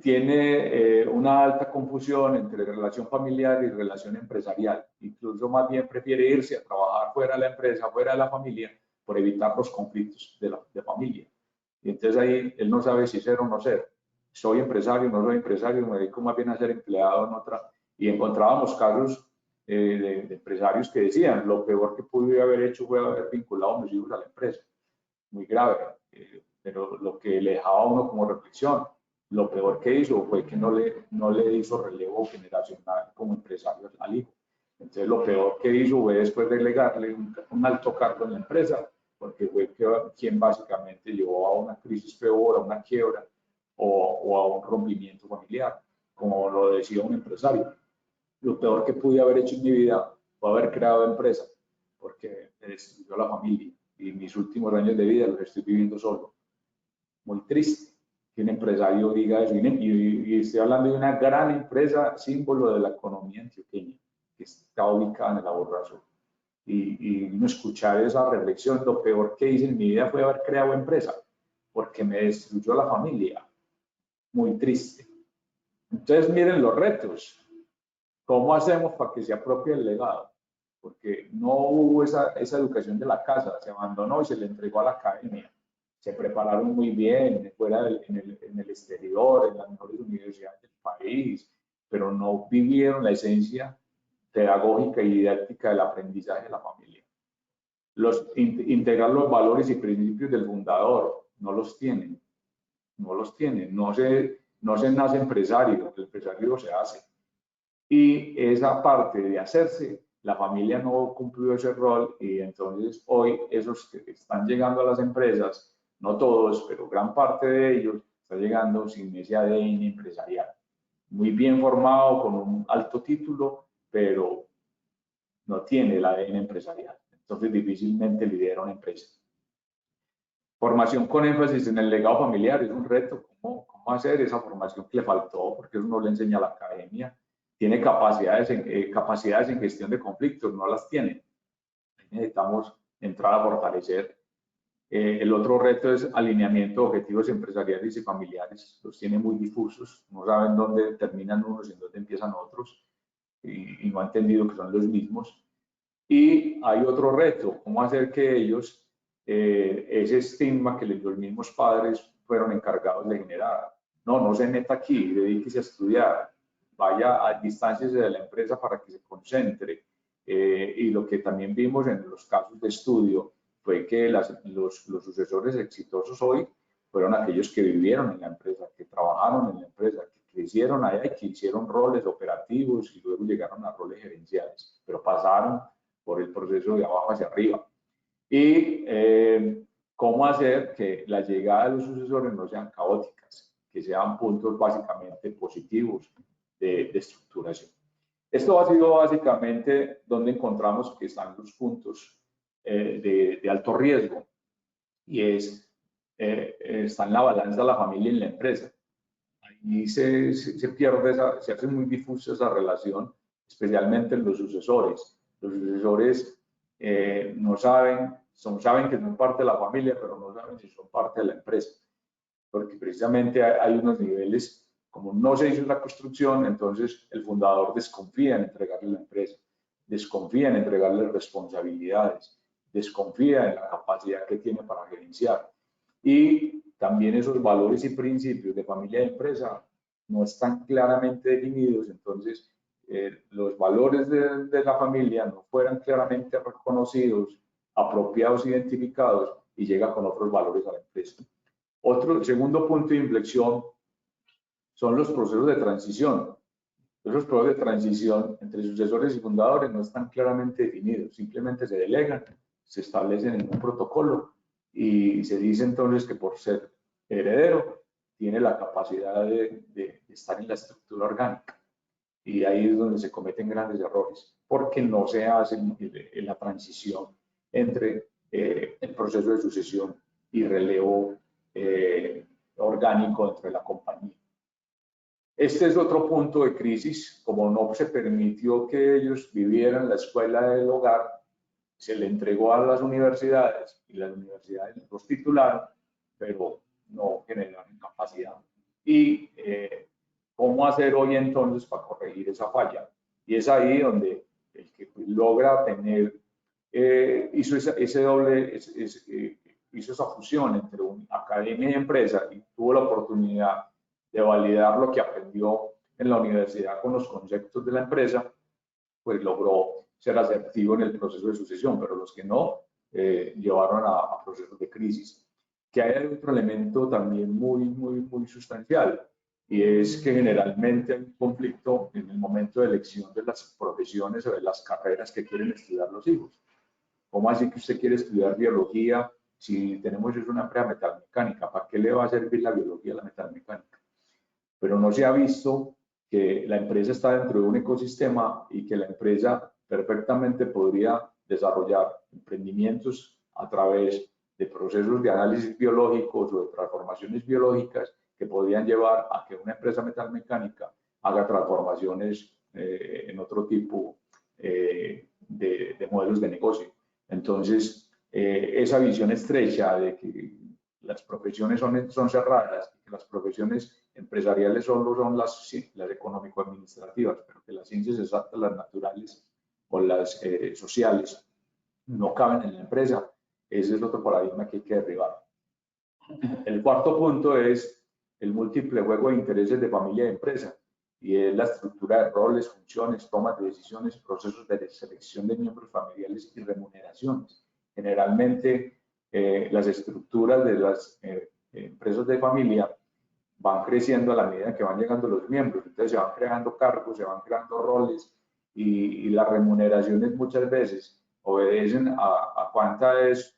tiene una alta confusión entre relación familiar y relación empresarial. Incluso más bien prefiere irse a trabajar fuera de la empresa, fuera de la familia, por evitar los conflictos de familia. Y entonces ahí él no sabe si ser o no ser. Soy empresario, no soy empresario, me dedico más bien a ser empleado en otra. Y encontrábamos casos de empresarios que decían, lo peor que pude haber hecho fue haber vinculado a mis hijos a la empresa. Muy grave, pero lo que le dejaba a uno como reflexión, lo peor que hizo fue que no le hizo relevo generacional como empresario al hijo. Entonces lo peor que hizo fue después delegarle un alto cargo en la empresa, porque fue quien básicamente llevó a una crisis peor, a una quiebra o a un rompimiento familiar, como lo decía un empresario. Lo peor que pude haber hecho en mi vida fue haber creado empresa, porque me destruyó la familia y mis últimos años de vida los estoy viviendo solo. Muy triste que un empresario diga eso. Y estoy hablando de una gran empresa, símbolo de la economía antioqueña, que está ubicada en el Aburrasur. Y no escuchar esa reflexión, lo peor que hice en mi vida fue haber creado empresa, porque me destruyó la familia. Muy triste. Entonces miren los retos. ¿Cómo hacemos para que se apropie el legado? Porque no hubo esa educación de la casa, se abandonó y se le entregó a la academia. Se prepararon muy bien en el exterior, en las mejores universidades del país, pero no vivieron la esencia pedagógica y didáctica del aprendizaje de la familia. Integrar los valores y principios del fundador, no los tienen. No se nace empresario, el empresario se hace. Y esa parte de hacerse, la familia no cumplió ese rol y entonces hoy esos que están llegando a las empresas, no todos, pero gran parte de ellos, está llegando sin ese ADN empresarial. Muy bien formado, con un alto título, pero no tiene el ADN empresarial. Entonces difícilmente lidera una empresa. Formación con énfasis en el legado familiar es un reto. ¿Cómo hacer esa formación que le faltó? Porque eso no le enseña a la academia. Tiene capacidades en gestión de conflictos, no las tiene. Necesitamos entrar a fortalecer. El otro reto es alineamiento de objetivos empresariales y familiares. Los tiene muy difusos, no saben dónde terminan unos y dónde empiezan otros, y no han entendido que son los mismos. Y hay otro reto, cómo hacer que ellos, ese estigma que los mismos padres fueron encargados de generar. No se meta aquí, dedíquese a estudiar, vaya a distancias de la empresa para que se concentre. Y lo que también vimos en los casos de estudio fue que los sucesores exitosos hoy fueron aquellos que vivieron en la empresa, que trabajaron en la empresa, que crecieron allá y que hicieron roles operativos y luego llegaron a roles gerenciales, pero pasaron por el proceso de abajo hacia arriba. Y cómo hacer que la llegada de los sucesores no sean caóticas, que sean puntos básicamente positivos de estructuración. Esto ha sido básicamente donde encontramos que están los puntos de alto riesgo, y está en la balanza la familia y la empresa. Ahí se pierde, se hace muy difusa esa relación, especialmente en los sucesores. Los sucesores no saben que son parte de la familia, pero no saben si son parte de la empresa, porque precisamente hay unos niveles, como no se hizo la construcción, entonces el fundador desconfía en entregarle la empresa, desconfía en entregarle responsabilidades, desconfía en la capacidad que tiene para gerenciar. Y también esos valores y principios de familia y empresa no están claramente definidos, entonces los valores de la familia no fueran claramente reconocidos, apropiados, identificados, y llega con otros valores a la empresa. Otro segundo punto de inflexión son los procesos de transición. Esos procesos de transición entre sucesores y fundadores no están claramente definidos, simplemente se delegan, se establecen en un protocolo y se dice entonces que por ser heredero tiene la capacidad de estar en la estructura orgánica. Y ahí es donde se cometen grandes errores, porque no se hace la transición entre el proceso de sucesión y relevo orgánico dentro de la compañía. Este es otro punto de crisis. Como no se permitió que ellos vivieran la escuela del hogar, se le entregó a las universidades y las universidades los titularon, pero no generaron capacidad. Y ¿cómo hacer hoy entonces para corregir esa falla? Y es ahí donde el que logra tener, hizo esa fusión entre academia y empresa y tuvo la oportunidad de validar lo que aprendió en la universidad con los conceptos de la empresa, pues logró ser asertivo en el proceso de sucesión, pero los que no, llevaron a procesos de crisis. Que hay otro elemento también muy sustancial, y es que generalmente hay un conflicto en el momento de elección de las profesiones o de las carreras que quieren estudiar los hijos. ¿Cómo así que usted quiere estudiar biología si tenemos una empresa metalmecánica? ¿Para qué le va a servir la biología a la metalmecánica? Pero no se ha visto que la empresa está dentro de un ecosistema y que la empresa perfectamente podría desarrollar emprendimientos a través de procesos de análisis biológicos o de transformaciones biológicas que podrían llevar a que una empresa metalmecánica haga transformaciones en otro tipo de modelos de negocio. Entonces, esa visión estrecha de que las profesiones son cerradas, que las profesiones empresariales solo son las económico-administrativas, pero que las ciencias exactas, las naturales o las sociales no caben en la empresa. Ese es otro paradigma que hay que derribar. El cuarto punto es el múltiple juego de intereses de familia y empresa, y es la estructura de roles, funciones, tomas de decisiones, procesos de selección de miembros familiares y remuneraciones. Generalmente, las estructuras de las empresas de familia van creciendo a la medida que van llegando los miembros, entonces se van creando cargos, se van creando roles, y las remuneraciones muchas veces obedecen a cuánta es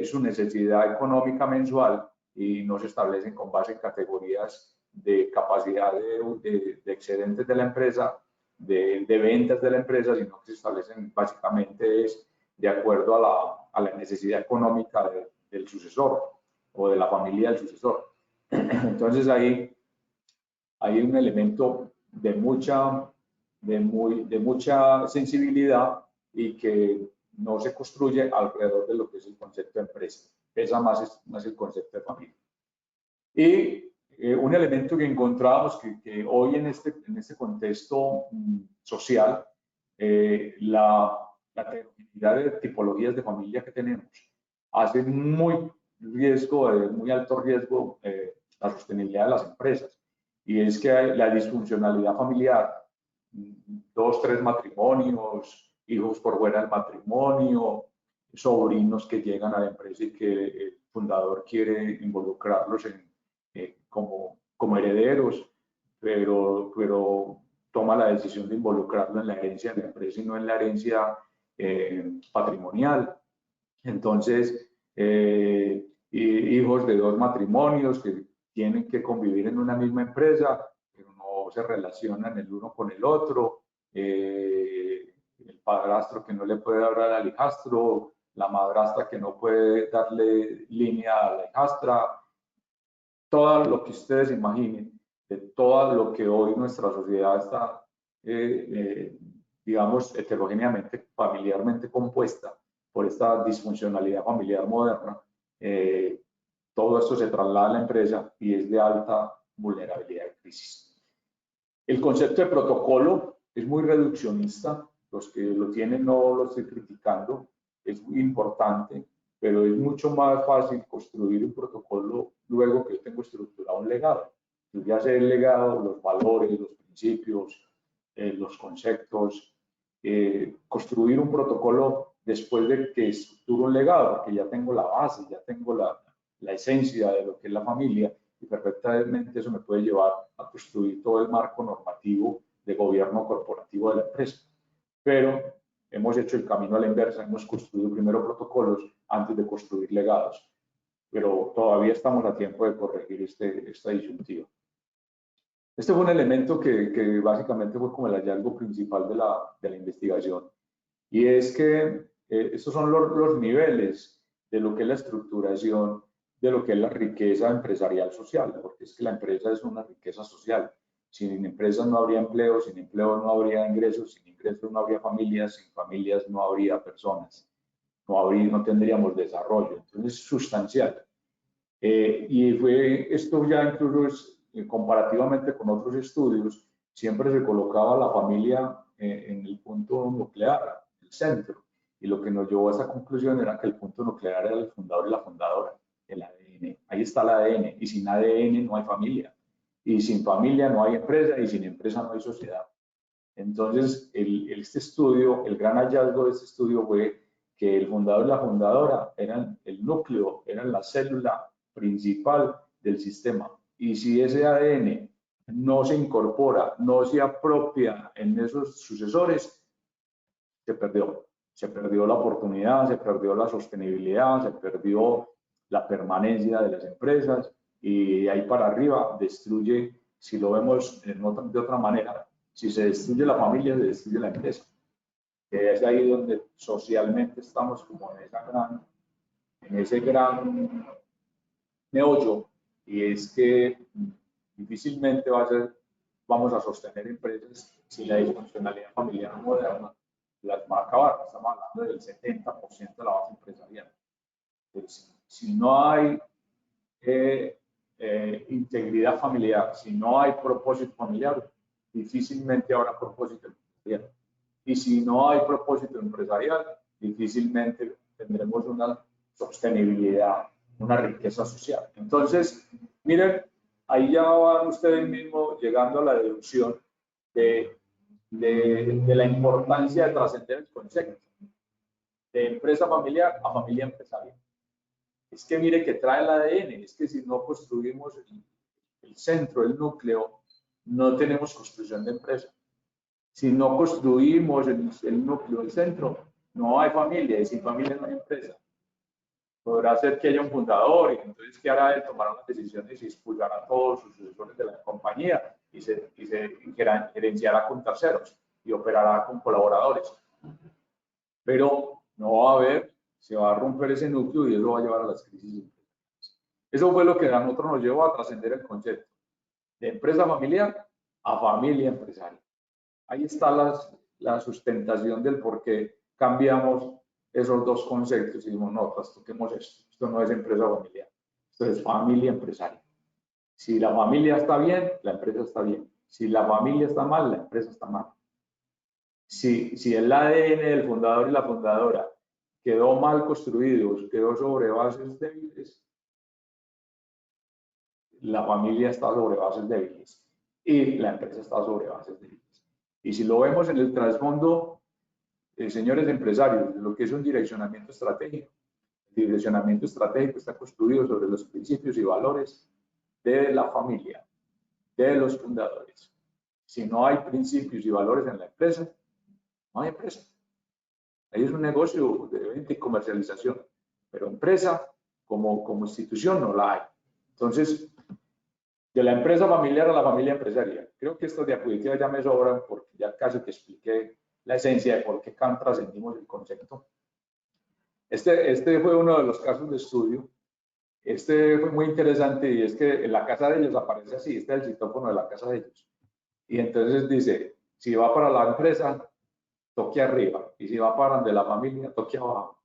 su necesidad económica mensual y no se establecen con base en categorías de capacidad de excedentes de la empresa, de ventas de la empresa, sino que se establecen básicamente de acuerdo a la necesidad económica del sucesor o de la familia del sucesor. Entonces ahí hay un elemento de mucha sensibilidad y que no se construye alrededor de lo que es el concepto de empresa. Pesa más el concepto de familia. Y un elemento que encontramos que hoy en este contexto social, la heterogeneidad de tipologías de familia que tenemos hace muy alto riesgo la sostenibilidad de las empresas. Y es que hay la disfuncionalidad familiar, 2, 3 matrimonios, hijos por fuera del matrimonio, sobrinos que llegan a la empresa y que el fundador quiere involucrarlos como herederos, pero toma la decisión de involucrarlo en la herencia de la empresa y no en la herencia patrimonial. Entonces, hijos de 2 matrimonios que tienen que convivir en una misma empresa, pero no se relacionan el uno con el otro, el padrastro que no le puede hablar al hijastro, la madrastra que no puede darle línea a la hijastra, todo lo que ustedes imaginen, de todo lo que hoy nuestra sociedad está, digamos, heterogéneamente, familiarmente compuesta por esta disfuncionalidad familiar moderna, todo esto se traslada a la empresa y es de alta vulnerabilidad de crisis. El concepto de protocolo es muy reduccionista, los que lo tienen no lo estoy criticando, es muy importante, pero es mucho más fácil construir un protocolo luego que yo tengo estructurado un legado. Yo ya sé el legado, los valores, los principios, los conceptos, construir un protocolo después de que estructuro un legado, porque ya tengo la base, ya tengo la esencia de lo que es la familia, y perfectamente eso me puede llevar a construir todo el marco normativo de gobierno corporativo de la empresa. Pero hemos hecho el camino a la inversa, hemos construido primero protocolos antes de construir legados, pero todavía estamos a tiempo de corregir esta disyuntiva. Este fue un elemento que básicamente fue como el hallazgo principal de la investigación, y es que estos son los niveles de lo que es la estructuración, de lo que es la riqueza empresarial social, porque es que la empresa es una riqueza social. Sin empresas no habría empleo, sin empleo no habría ingresos, sin ingresos no habría familias, sin familias no habría personas, no tendríamos desarrollo. Entonces es sustancial. Y esto ya incluso es, comparativamente con otros estudios, siempre se colocaba la familia en el punto nuclear, el centro. Y lo que nos llevó a esa conclusión era que el punto nuclear era el fundador y la fundadora, el ADN. Ahí está el ADN, y sin ADN no hay familia. Y sin familia no hay empresa, y sin empresa no hay sociedad. Entonces, este estudio, el gran hallazgo de este estudio fue que el fundador y la fundadora eran el núcleo, eran la célula principal del sistema. Y si ese ADN no se incorpora, no se apropia en esos sucesores, se perdió. Se perdió la oportunidad, se perdió la sostenibilidad, se perdió la permanencia de las empresas y ahí para arriba destruye, si lo vemos de otra manera, si se destruye la familia, se destruye la empresa. Es ahí donde socialmente estamos como en ese gran meollo, y es que difícilmente vamos a sostener empresas si la disfuncionalidad familiar moderna las va a acabar. Estamos hablando del 70% de la base empresarial. Entonces, si no hay integridad familiar, si no hay propósito familiar, difícilmente habrá propósito empresarial. Y si no hay propósito empresarial, difícilmente tendremos una sostenibilidad, una riqueza social. Entonces, miren, ahí ya van ustedes mismos llegando a la deducción de la importancia de trascender el concepto de empresa familiar a familia empresarial. Es que mire que trae el ADN, es que si no construimos el centro, el núcleo, no tenemos construcción de empresa. Si no construimos el núcleo, el centro, no hay familia, y sin familia no hay empresa. Podrá ser que haya un fundador, y entonces ¿qué hará? Él tomará unas decisiones y expulsará a todos sus sucesores de la compañía y se gerenciará con terceros y operará con colaboradores. Pero no va a haber, se va a romper ese núcleo y eso va a llevar a las crisis. Eso fue lo que a nosotros nos llevó a trascender el concepto de empresa familiar a familia empresaria. Ahí está la sustentación del por qué cambiamos esos dos conceptos y decimos, no, trastoquemos esto. Esto no es empresa familiar, esto es familia empresaria. Si la familia está bien, la empresa está bien. Si la familia está mal, la empresa está mal. Si el ADN del fundador y la fundadora quedó mal construido, quedó sobre bases débiles, la familia está sobre bases débiles y la empresa está sobre bases débiles. Y si lo vemos en el trasfondo, señores empresarios, lo que es un direccionamiento estratégico. El direccionamiento estratégico está construido sobre los principios y valores de la familia, de los fundadores. Si no hay principios y valores en la empresa, no hay empresa. Ahí es un negocio de venta y comercialización, pero empresa como institución no la hay. Entonces, de la empresa familiar a la familia empresaria. Creo que estas diapositivas ya me sobran porque ya casi te expliqué la esencia de por qué trascendimos el concepto. Este fue uno de los casos de estudio. Este fue muy interesante y es que en la casa de ellos aparece así, este es el citófono de la casa de ellos. Y entonces dice, si va para la empresa, toque arriba, y si va para donde la familia, toque abajo.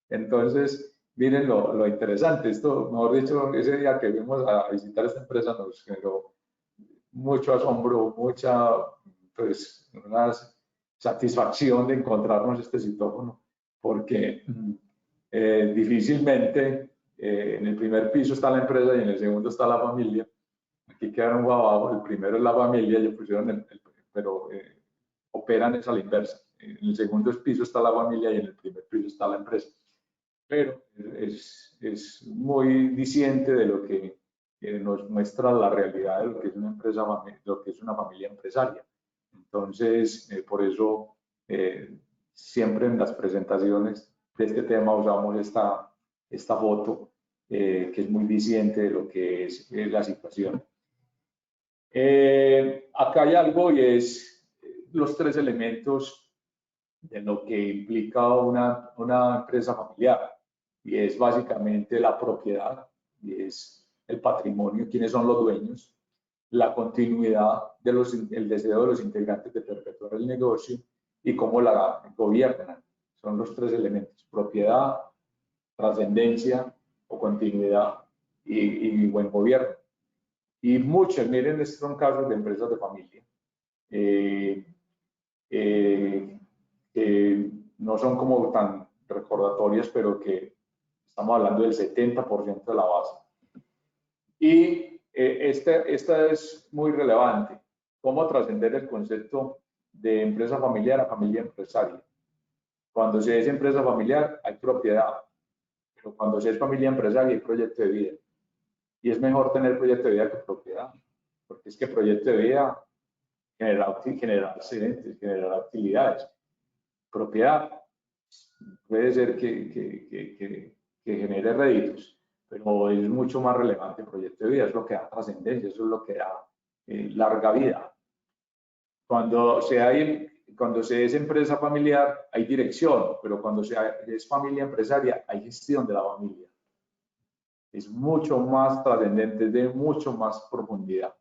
Entonces, miren lo interesante, esto, mejor dicho, ese día que fuimos a visitar esta empresa nos generó mucho asombro, mucha, pues, una satisfacción de encontrarnos este citófono, porque difícilmente en el primer piso está la empresa y en el segundo está la familia. Aquí quedaron abajo, el primero es la familia, ellos pusieron pero operan es a la inversa. En el segundo piso está la familia y en el primer piso está la empresa. Pero es muy diciente de lo que nos muestra la realidad de lo que es una empresa, lo que es una familia empresaria. Entonces, por eso siempre en las presentaciones de este tema usamos esta foto que es muy diciente de lo que es la situación. Acá hay algo y es los tres elementos de lo que implica una empresa familiar, y es básicamente la propiedad, y es el patrimonio, quiénes son los dueños, la continuidad el deseo de los integrantes de perpetuar el negocio y cómo la gobiernan. Son los tres elementos: propiedad, trascendencia o continuidad y buen gobierno. Y muchos, miren, estos son casos de empresas de familia que no son como tan recordatorias, pero que estamos hablando del 70% de la base. Y esta es muy relevante: cómo trascender el concepto de empresa familiar a familia empresaria. Cuando se es empresa familiar hay propiedad, pero cuando se es familia empresaria hay proyecto de vida. Y es mejor tener proyecto de vida que propiedad, porque es que proyecto de vida genera accidentes, genera actividades. Propiedad puede ser que genere réditos, pero es mucho más relevante el proyecto de vida, es lo que da trascendencia, eso es lo que da larga vida. Cuando se es empresa familiar hay dirección, pero cuando se es familia empresaria hay gestión de la familia. Es mucho más trascendente, es de mucho más profundidad.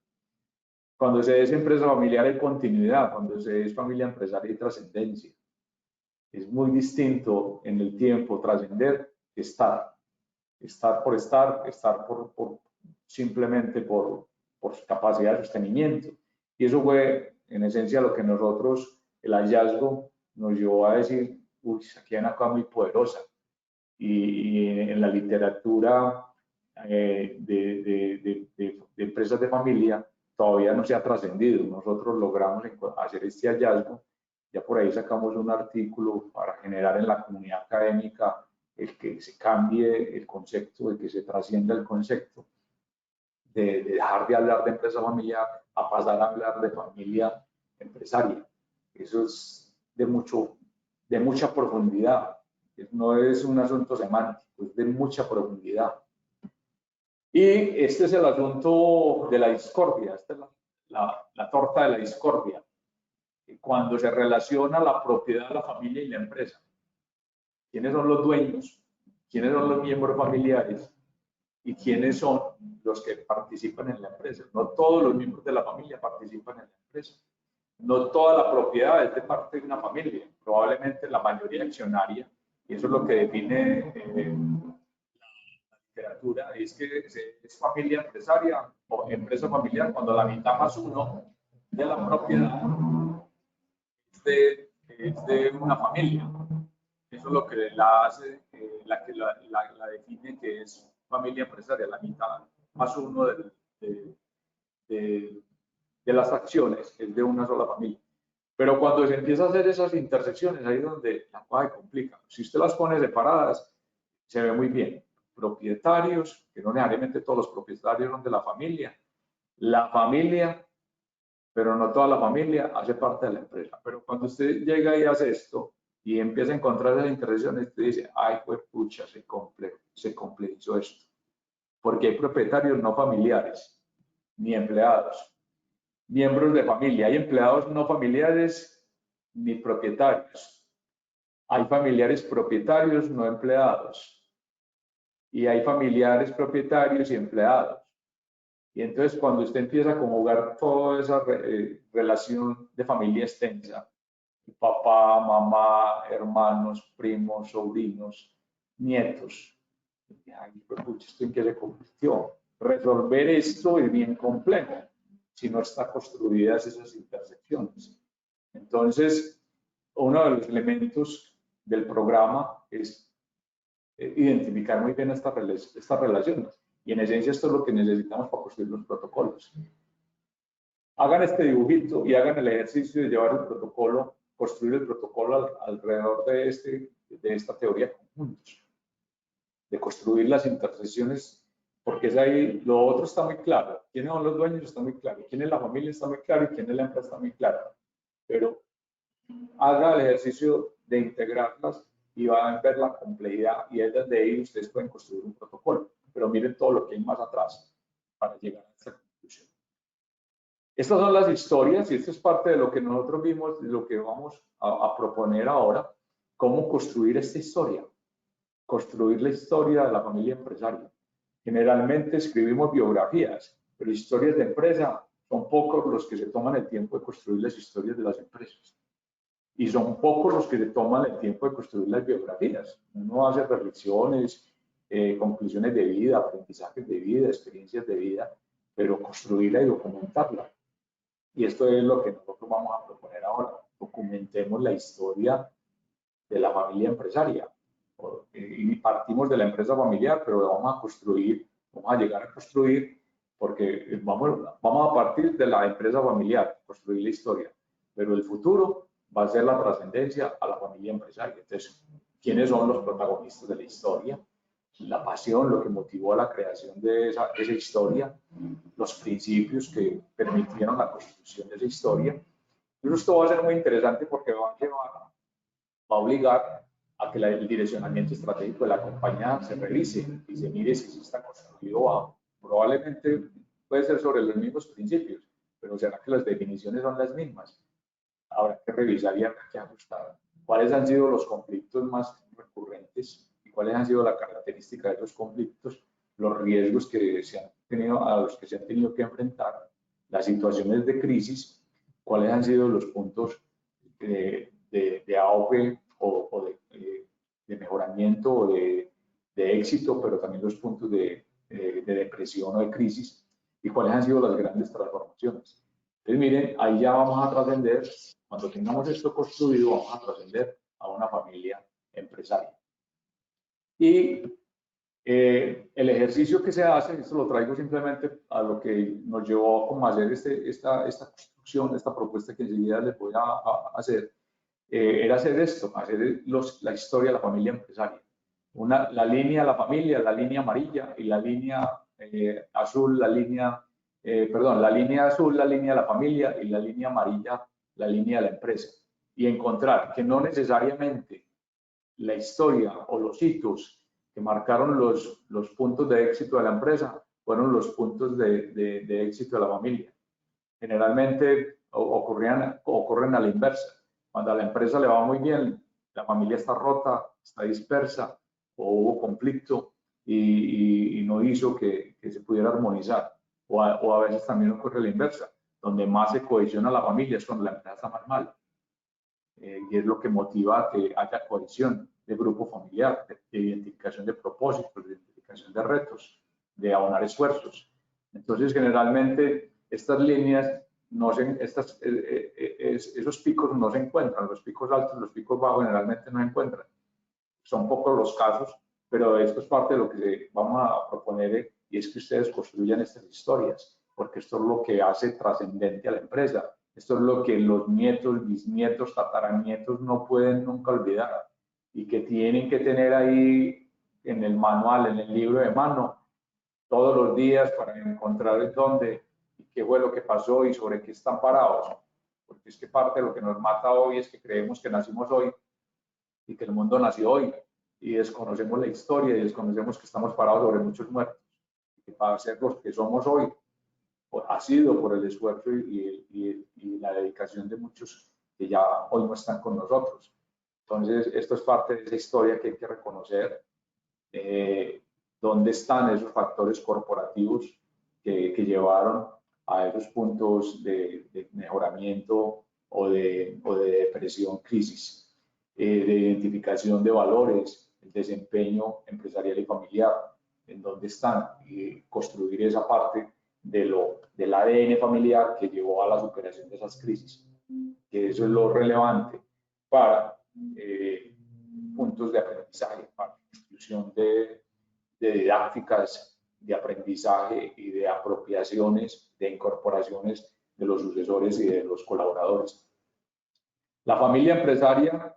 Cuando se es empresa familiar hay continuidad, cuando se es familia empresaria hay trascendencia. Es muy distinto en el tiempo trascender que estar. Estar por simplemente por su capacidad de sostenimiento. Y eso fue en esencia lo que nosotros, el hallazgo, nos llevó a decir: uy, aquí hay una cosa muy poderosa. Y en la literatura de empresas de familia todavía no se ha trascendido. Nosotros logramos hacer este hallazgo. Ya por ahí sacamos un artículo para generar en la comunidad académica el que se cambie el concepto, de que se trascienda el concepto, de dejar de hablar de empresa familiar a pasar a hablar de familia empresaria. Eso es de mucha profundidad. No es un asunto semántico, es de mucha profundidad. Y este es el asunto de la discordia, esta es la torta de la discordia, cuando se relaciona la propiedad de la familia y la empresa. ¿Quiénes son los dueños? ¿Quiénes son los miembros familiares? ¿Y quiénes son los que participan en la empresa? No todos los miembros de la familia participan en la empresa. No toda la propiedad es de parte de una familia. Probablemente la mayoría accionaria, y eso es lo que define la literatura, es que es familia empresaria o empresa familiar cuando la mitad más uno de la propiedad es de una familia. Eso es lo que la hace, la define que es familia empresaria, la mitad más uno de las acciones es de una sola familia. Pero cuando se empieza a hacer esas intersecciones, ahí es donde la cosa se complica. Si usted las pone separadas, se ve muy bien. Propietarios, que no necesariamente todos los propietarios son de la familia, pero no toda la familia hace parte de la empresa. Pero cuando usted llega y hace esto y empieza a encontrar esas intersecciones, usted dice: ay, pues pucha, se complejizó esto. Porque hay propietarios no familiares, ni empleados. Miembros de familia, hay empleados no familiares ni propietarios. Hay familiares propietarios no empleados. Y hay familiares propietarios y empleados. Y entonces cuando usted empieza a conjugar toda esa relación de familia extensa, papá, mamá, hermanos, primos, sobrinos, nietos, ay, pucha, ¿esto en qué se convirtió? Resolver esto es bien complejo si no están construidas esas intersecciones. Entonces, uno de los elementos del programa es identificar muy bien estas relaciones. Y en esencia esto es lo que necesitamos para construir los protocolos. Hagan este dibujito y hagan el ejercicio de llevar el protocolo, construir el protocolo alrededor de esta teoría conjuntos, de construir las intersecciones. Porque es ahí, lo otro está muy claro. ¿Quiénes son los dueños? Está muy claro. ¿Quién es la familia? Está muy claro. Y quién es la empresa? Está muy claro. Pero haga el ejercicio de integrarlas y van a ver la complejidad. Y es desde ahí ustedes pueden construir un protocolo. Pero miren todo lo que hay más atrás para llegar a esta conclusión. Estas son las historias y esto es parte de lo que nosotros vimos, de lo que vamos a proponer ahora, cómo construir esta historia, construir la historia de la familia empresaria. Generalmente escribimos biografías, pero historias de empresa son pocos los que se toman el tiempo de construir las historias de las empresas. Y son pocos los que se toman el tiempo de construir las biografías. Uno hace reflexiones, conclusiones de vida, aprendizajes de vida, experiencias de vida, pero construirla y documentarla. Y esto es lo que nosotros vamos a proponer ahora. Documentemos la historia de la familia empresaria. Y partimos de la empresa familiar, pero vamos a construir, vamos a llegar a construir, porque vamos a partir de la empresa familiar, construir la historia. Pero el futuro va a ser la trascendencia a la familia empresaria. Entonces, ¿quiénes son los protagonistas de la historia? La pasión, lo que motivó a la creación de esa historia, los principios que permitieron la construcción de esa historia. Y esto va a ser muy interesante porque va a obligar a que el direccionamiento estratégico de la compañía se revise y se mire si se está construido probablemente puede ser sobre los mismos principios, pero será que las definiciones son las mismas. Habrá que revisar y habrá que ajustar. ¿Cuáles han sido los conflictos más recurrentes y cuáles han sido las características de esos conflictos, los riesgos que se han tenido, a los que se han tenido que enfrentar, las situaciones de crisis, cuáles han sido los puntos de auge o de mejoramiento o de éxito, pero también los puntos de depresión o de crisis, y cuáles han sido las grandes transformaciones. Entonces, miren, ahí ya vamos a trascender, cuando tengamos esto construido, vamos a trascender a una familia empresaria. Y el ejercicio que se hace, esto lo traigo simplemente a lo que nos llevó como a hacer esta construcción, esta propuesta que enseguida les voy a hacer, era hacer esto, hacer la historia de la familia empresaria. La línea de la familia, la línea amarilla, y la línea azul, la línea azul, la línea de la familia, y la línea amarilla, la línea de la empresa. Y encontrar que no necesariamente la historia o los hitos que marcaron los puntos de éxito de la empresa fueron los puntos de éxito de la familia. Generalmente ocurren a la inversa. Cuando a la empresa le va muy bien, la familia está rota, está dispersa, o hubo conflicto y no hizo que se pudiera armonizar. O a veces también ocurre la inversa. Donde más se cohesiona la familia es cuando la empresa está más mal. Y es lo que motiva a que haya cohesión de grupo familiar, de identificación de propósitos, de identificación de retos, de abonar esfuerzos. Entonces, generalmente, estas líneas, esos picos no se encuentran, los picos altos, los picos bajos generalmente no se encuentran. Son pocos los casos, pero esto es parte de lo que vamos a proponer, y es que ustedes construyan estas historias, porque esto es lo que hace trascendente a la empresa. Esto es lo que los nietos, bisnietos, tataranietos no pueden nunca olvidar y que tienen que tener ahí en el manual, en el libro de mano, todos los días para encontrar dónde y qué fue lo que pasó y sobre qué están parados. Porque es que parte de lo que nos mata hoy es que creemos que nacimos hoy y que el mundo nació hoy y desconocemos la historia y desconocemos que estamos parados sobre muchos muertos. Y que para ser los que somos hoy ha sido por el esfuerzo y la dedicación de muchos que ya hoy no están con nosotros. Entonces, esto es parte de esa historia que hay que reconocer. ¿Dónde están esos factores corporativos que llevaron a esos puntos de mejoramiento o de depresión, crisis? De identificación de valores, el desempeño empresarial y familiar, en dónde están, y construir esa parte del ADN familiar que llevó a la superación de esas crisis, que eso es lo relevante para puntos de aprendizaje, para construcción de didácticas de aprendizaje y de apropiaciones, de incorporaciones de los sucesores y de los colaboradores. La familia empresaria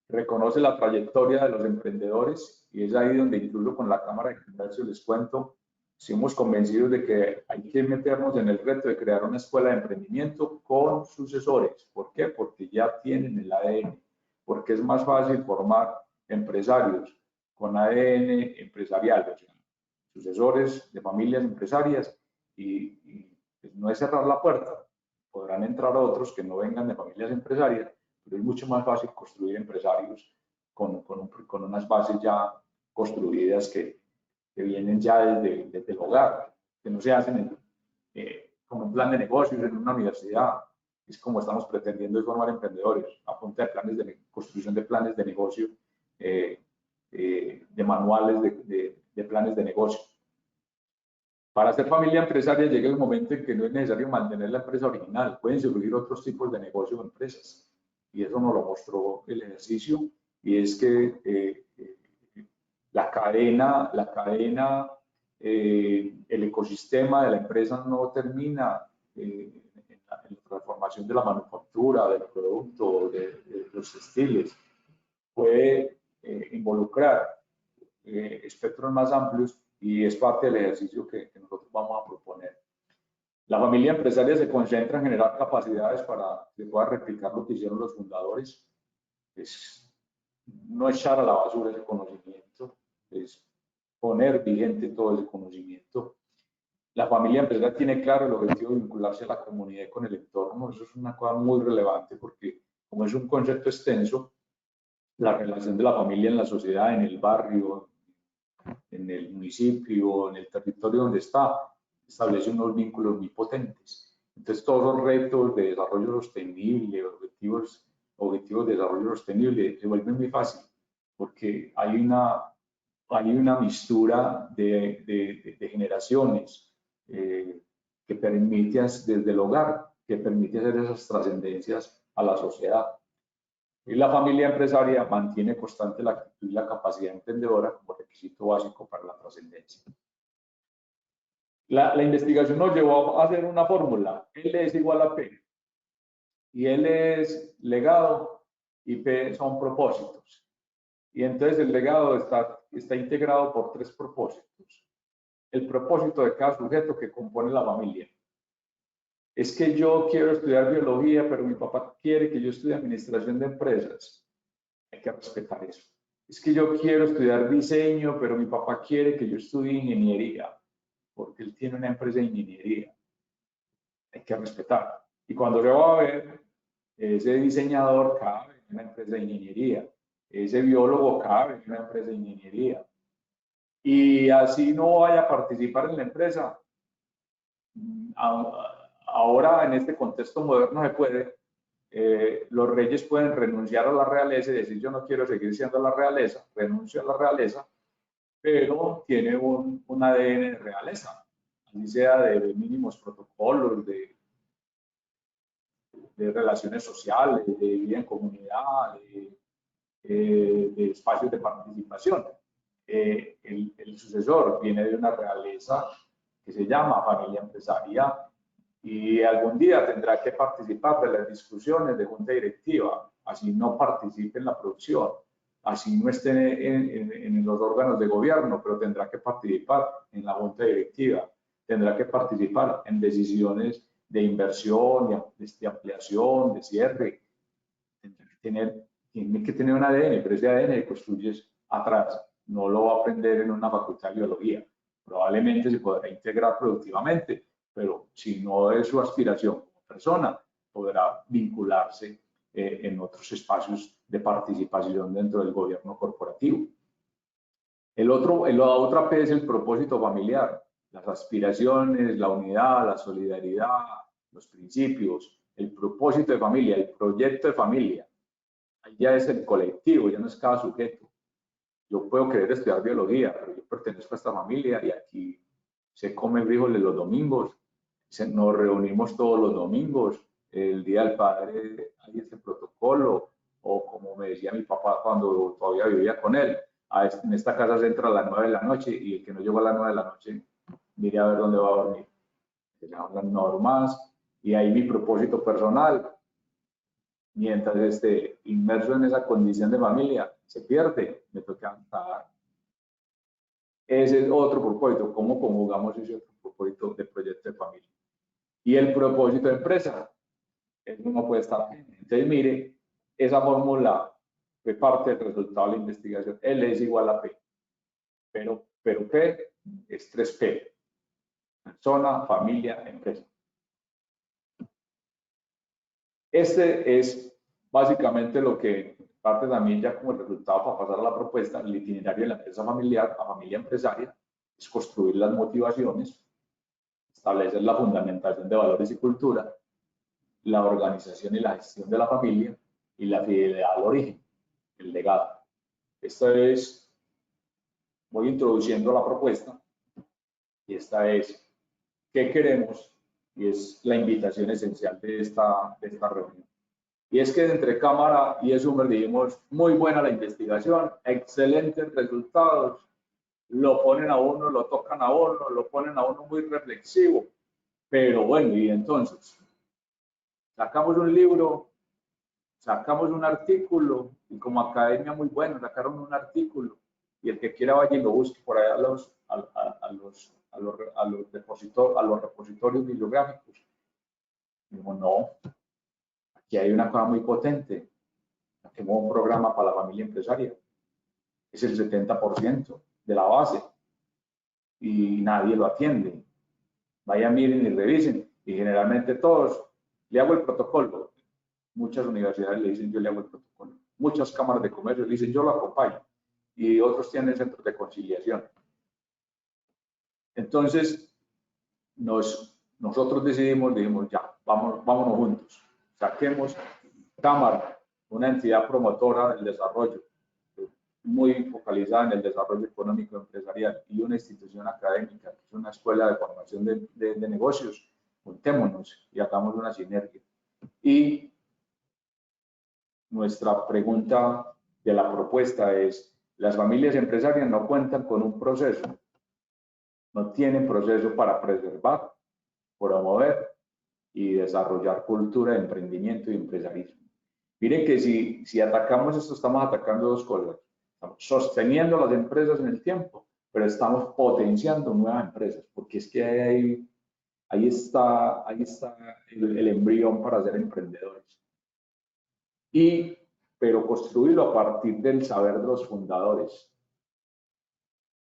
reconoce la trayectoria de los emprendedores y es ahí donde incluso con la Cámara de Comercio les cuento, estamos convencidos de que hay que meternos en el reto de crear una escuela de emprendimiento con sucesores. ¿Por qué? Porque ya tienen el ADN, porque es más fácil formar empresarios con ADN empresarial, o sea, sucesores de familias empresarias y no es cerrar la puerta, podrán entrar otros que no vengan de familias empresarias, pero es mucho más fácil construir empresarios con unas bases ya construidas que vienen ya desde el hogar, que no se hacen como un plan de negocios en una universidad. Es como estamos pretendiendo formar emprendedores, a punta de planes de construcción de planes de negocio, de manuales de planes de negocio. Para ser familia empresaria llega el momento en que no es necesario mantener la empresa original, pueden surgir otros tipos de negocios o empresas. Y eso nos lo mostró el ejercicio, y es que la cadena, el ecosistema de la empresa no termina en la transformación de la manufactura, del producto, de los textiles. Puede involucrar espectros más amplios, y es parte del ejercicio que nosotros vamos a proponer. La familia empresaria se concentra en generar capacidades para que pueda replicar lo que hicieron los fundadores. Es no echar a la basura ese conocimiento, es poner vigente todo ese conocimiento. La familia empresarial tiene claro el objetivo de vincularse a la comunidad y con el entorno. Eso es una cosa muy relevante porque, como es un concepto extenso, la relación de la familia en la sociedad, en el barrio, en el municipio, en el territorio donde está, establece unos vínculos muy potentes. Entonces, todos los retos de desarrollo sostenible, objetivos de desarrollo sostenible, se vuelven muy fácil, porque hay una mistura de generaciones que permite, desde el hogar, que permite hacer esas trascendencias a la sociedad. Y la familia empresaria mantiene constante la actitud y la capacidad emprendedora como requisito básico para la trascendencia. La investigación nos llevó a hacer una fórmula. L es igual a P. Y L es legado y P son propósitos. Y entonces el legado está integrado por 3 propósitos. El propósito de cada sujeto que compone la familia. Es que yo quiero estudiar biología, pero mi papá quiere que yo estudie administración de empresas. Hay que respetar eso. Es que yo quiero estudiar diseño, pero mi papá quiere que yo estudie ingeniería, porque él tiene una empresa de ingeniería. Hay que respetar. Y cuando se va a ver, ese diseñador cabe en una empresa de ingeniería, ese biólogo cabe en una empresa de ingeniería. Y así no vaya a participar en la empresa. Ahora, en este contexto moderno, se puede. Los reyes pueden renunciar a la realeza y decir: yo no quiero seguir siendo la realeza, renuncio a la realeza, pero tiene un ADN de realeza, así sea de mínimos protocolos, de relaciones sociales, de vida en comunidad, de espacios de participación. El sucesor viene de una realeza que se llama familia empresaria, y algún día tendrá que participar de las discusiones de junta directiva, así no participe en la producción, así no esté en los órganos de gobierno, pero tendrá que participar en la junta directiva, tendrá que participar en decisiones de inversión, de ampliación, de cierre. Tiene que tener un ADN, pero ese ADN lo construyes atrás, no lo va a aprender en una facultad de biología. Probablemente se podrá integrar productivamente, pero si no es su aspiración como persona, podrá vincularse en otros espacios de participación dentro del gobierno corporativo. La otra P es el propósito familiar, las aspiraciones, la unidad, la solidaridad, los principios, el propósito de familia, el proyecto de familia. Ahí ya es el colectivo, ya no es cada sujeto. Yo puedo querer estudiar biología, pero yo pertenezco a esta familia y aquí se come frijoles los domingos, nos reunimos todos los domingos, el Día del Padre hay este protocolo, o como me decía mi papá cuando todavía vivía con él, en esta casa se entra a las 9 de la noche y el que no llegó a las 9 de la noche, mire a ver dónde va a dormir. Se llaman las normas, y ahí mi propósito personal, mientras esté inmerso en esa condición de familia, se pierde, me toca cantar. Ese es otro propósito, cómo conjugamos ese otro propósito de proyecto de familia. Y el propósito de empresa, eso no puede estar ahí. Entonces, mire, esa fórmula fue parte del resultado de la investigación. L es igual a P, pero P es 3P, persona, familia, empresa. Este es básicamente lo que parte también ya como resultado para pasar a la propuesta, el itinerario de la empresa familiar a familia empresaria, es construir las motivaciones, establecer la fundamentación de valores y cultura, la organización y la gestión de la familia y la fidelidad al origen, el legado. Esta es, voy introduciendo la propuesta y esta es, ¿qué queremos? Y es la invitación esencial de esta reunión. Y es que entre Cámara y ESUMER dijimos, muy buena la investigación, excelentes resultados, lo ponen a uno, lo tocan a uno, lo ponen a uno muy reflexivo. Pero bueno, y entonces, sacamos un libro, sacamos un artículo, y como academia muy bueno, sacaron un artículo, y el que quiera vaya y lo busque por allá a los repositorios bibliográficos. Digo, no, aquí hay una cosa muy potente, hacemos un programa para la familia empresaria, es el 70% de la base, y nadie lo atiende. Vayan, miren y revisen, y generalmente todos, le hago el protocolo. Muchas universidades le dicen, yo le hago el protocolo. Muchas cámaras de comercio le dicen, yo lo acompaño. Y otros tienen centros de conciliación. Entonces, nosotros dijimos, ya, vámonos juntos. Saquemos Cámara, una entidad promotora del desarrollo, muy focalizada en el desarrollo económico empresarial, y una institución académica, que es una escuela de formación de negocios. Juntémonos y hagamos una sinergia. Y nuestra pregunta de la propuesta es, las familias empresarias no cuentan con un proceso, no tienen proceso para preservar, promover y desarrollar cultura de emprendimiento y empresarismo. Miren que si atacamos esto, estamos atacando dos cosas. Estamos sosteniendo las empresas en el tiempo, pero estamos potenciando nuevas empresas, porque es que ahí está el embrión para ser emprendedores. Pero construirlo a partir del saber de los fundadores.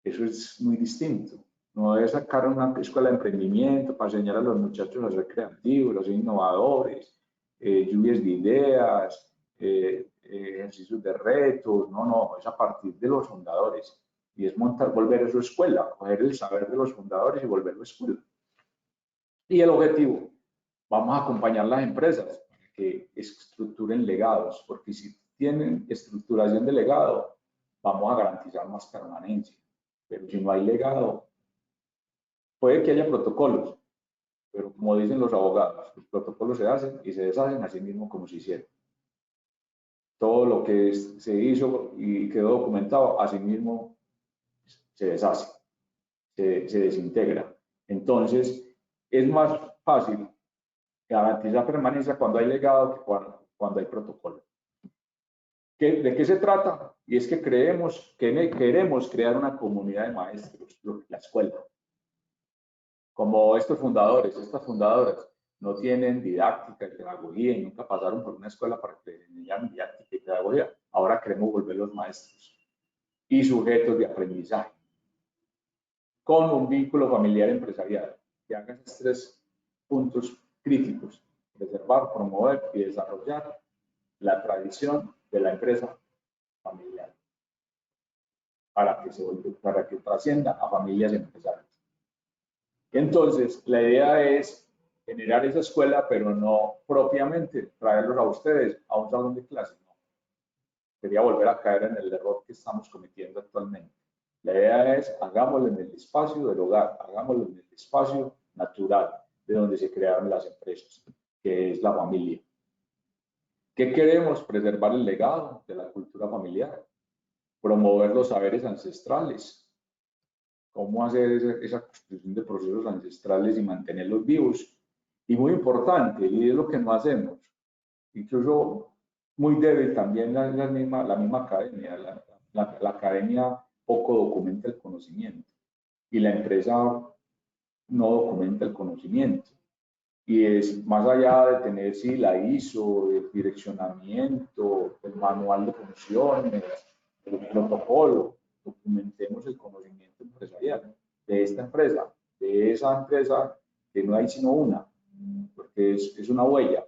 Eso es muy distinto. No es sacar una escuela de emprendimiento para enseñar a los muchachos a ser creativos, a ser innovadores, lluvias de ideas, ejercicios de retos. No, es a partir de los fundadores. Y es volver eso escuela, coger el saber de los fundadores y volverlo escuela. Y el objetivo, vamos a acompañar las empresas para que estructuren legados, porque si tienen estructuración de legado, vamos a garantizar más permanencia. Pero si no hay legado, puede que haya protocolos, pero como dicen los abogados, los protocolos se hacen y se deshacen así mismo como se hicieron. Todo lo que se hizo y quedó documentado, así mismo se deshace, se desintegra. Entonces, es más fácil garantizar permanencia cuando hay legado que cuando hay protocolo. ¿De qué se trata? Y es que queremos crear una comunidad de maestros, la escuela. Como estos fundadores, estas fundadoras, no tienen didáctica y pedagogía y nunca pasaron por una escuela para que les enseñaran didáctica y pedagogía. Ahora queremos volverlos maestros y sujetos de aprendizaje con un vínculo familiar empresarial que haga esos tres puntos críticos: preservar, promover y desarrollar la tradición de la empresa familiar para que trascienda a familias empresariales. Entonces, la idea es generar esa escuela, pero no propiamente traerlos a ustedes a un salón de clases. No. Sería volver a caer en el error que estamos cometiendo actualmente. La idea es, hagámoslo en el espacio del hogar, hagámoslo en el espacio natural de donde se crearon las empresas, que es la familia. ¿Qué queremos? Preservar el legado de la cultura familiar, promover los saberes ancestrales, cómo hacer esa construcción de procesos ancestrales y mantenerlos vivos. Y muy importante, y es lo que no hacemos, incluso muy débil también la misma academia. La academia poco documenta el conocimiento y la empresa no documenta el conocimiento. Y es más allá de tener la ISO, el direccionamiento, el manual de funciones, el protocolo, documentemos el conocimiento empresarial de esta empresa, de esa empresa, que no hay sino una, porque es una huella.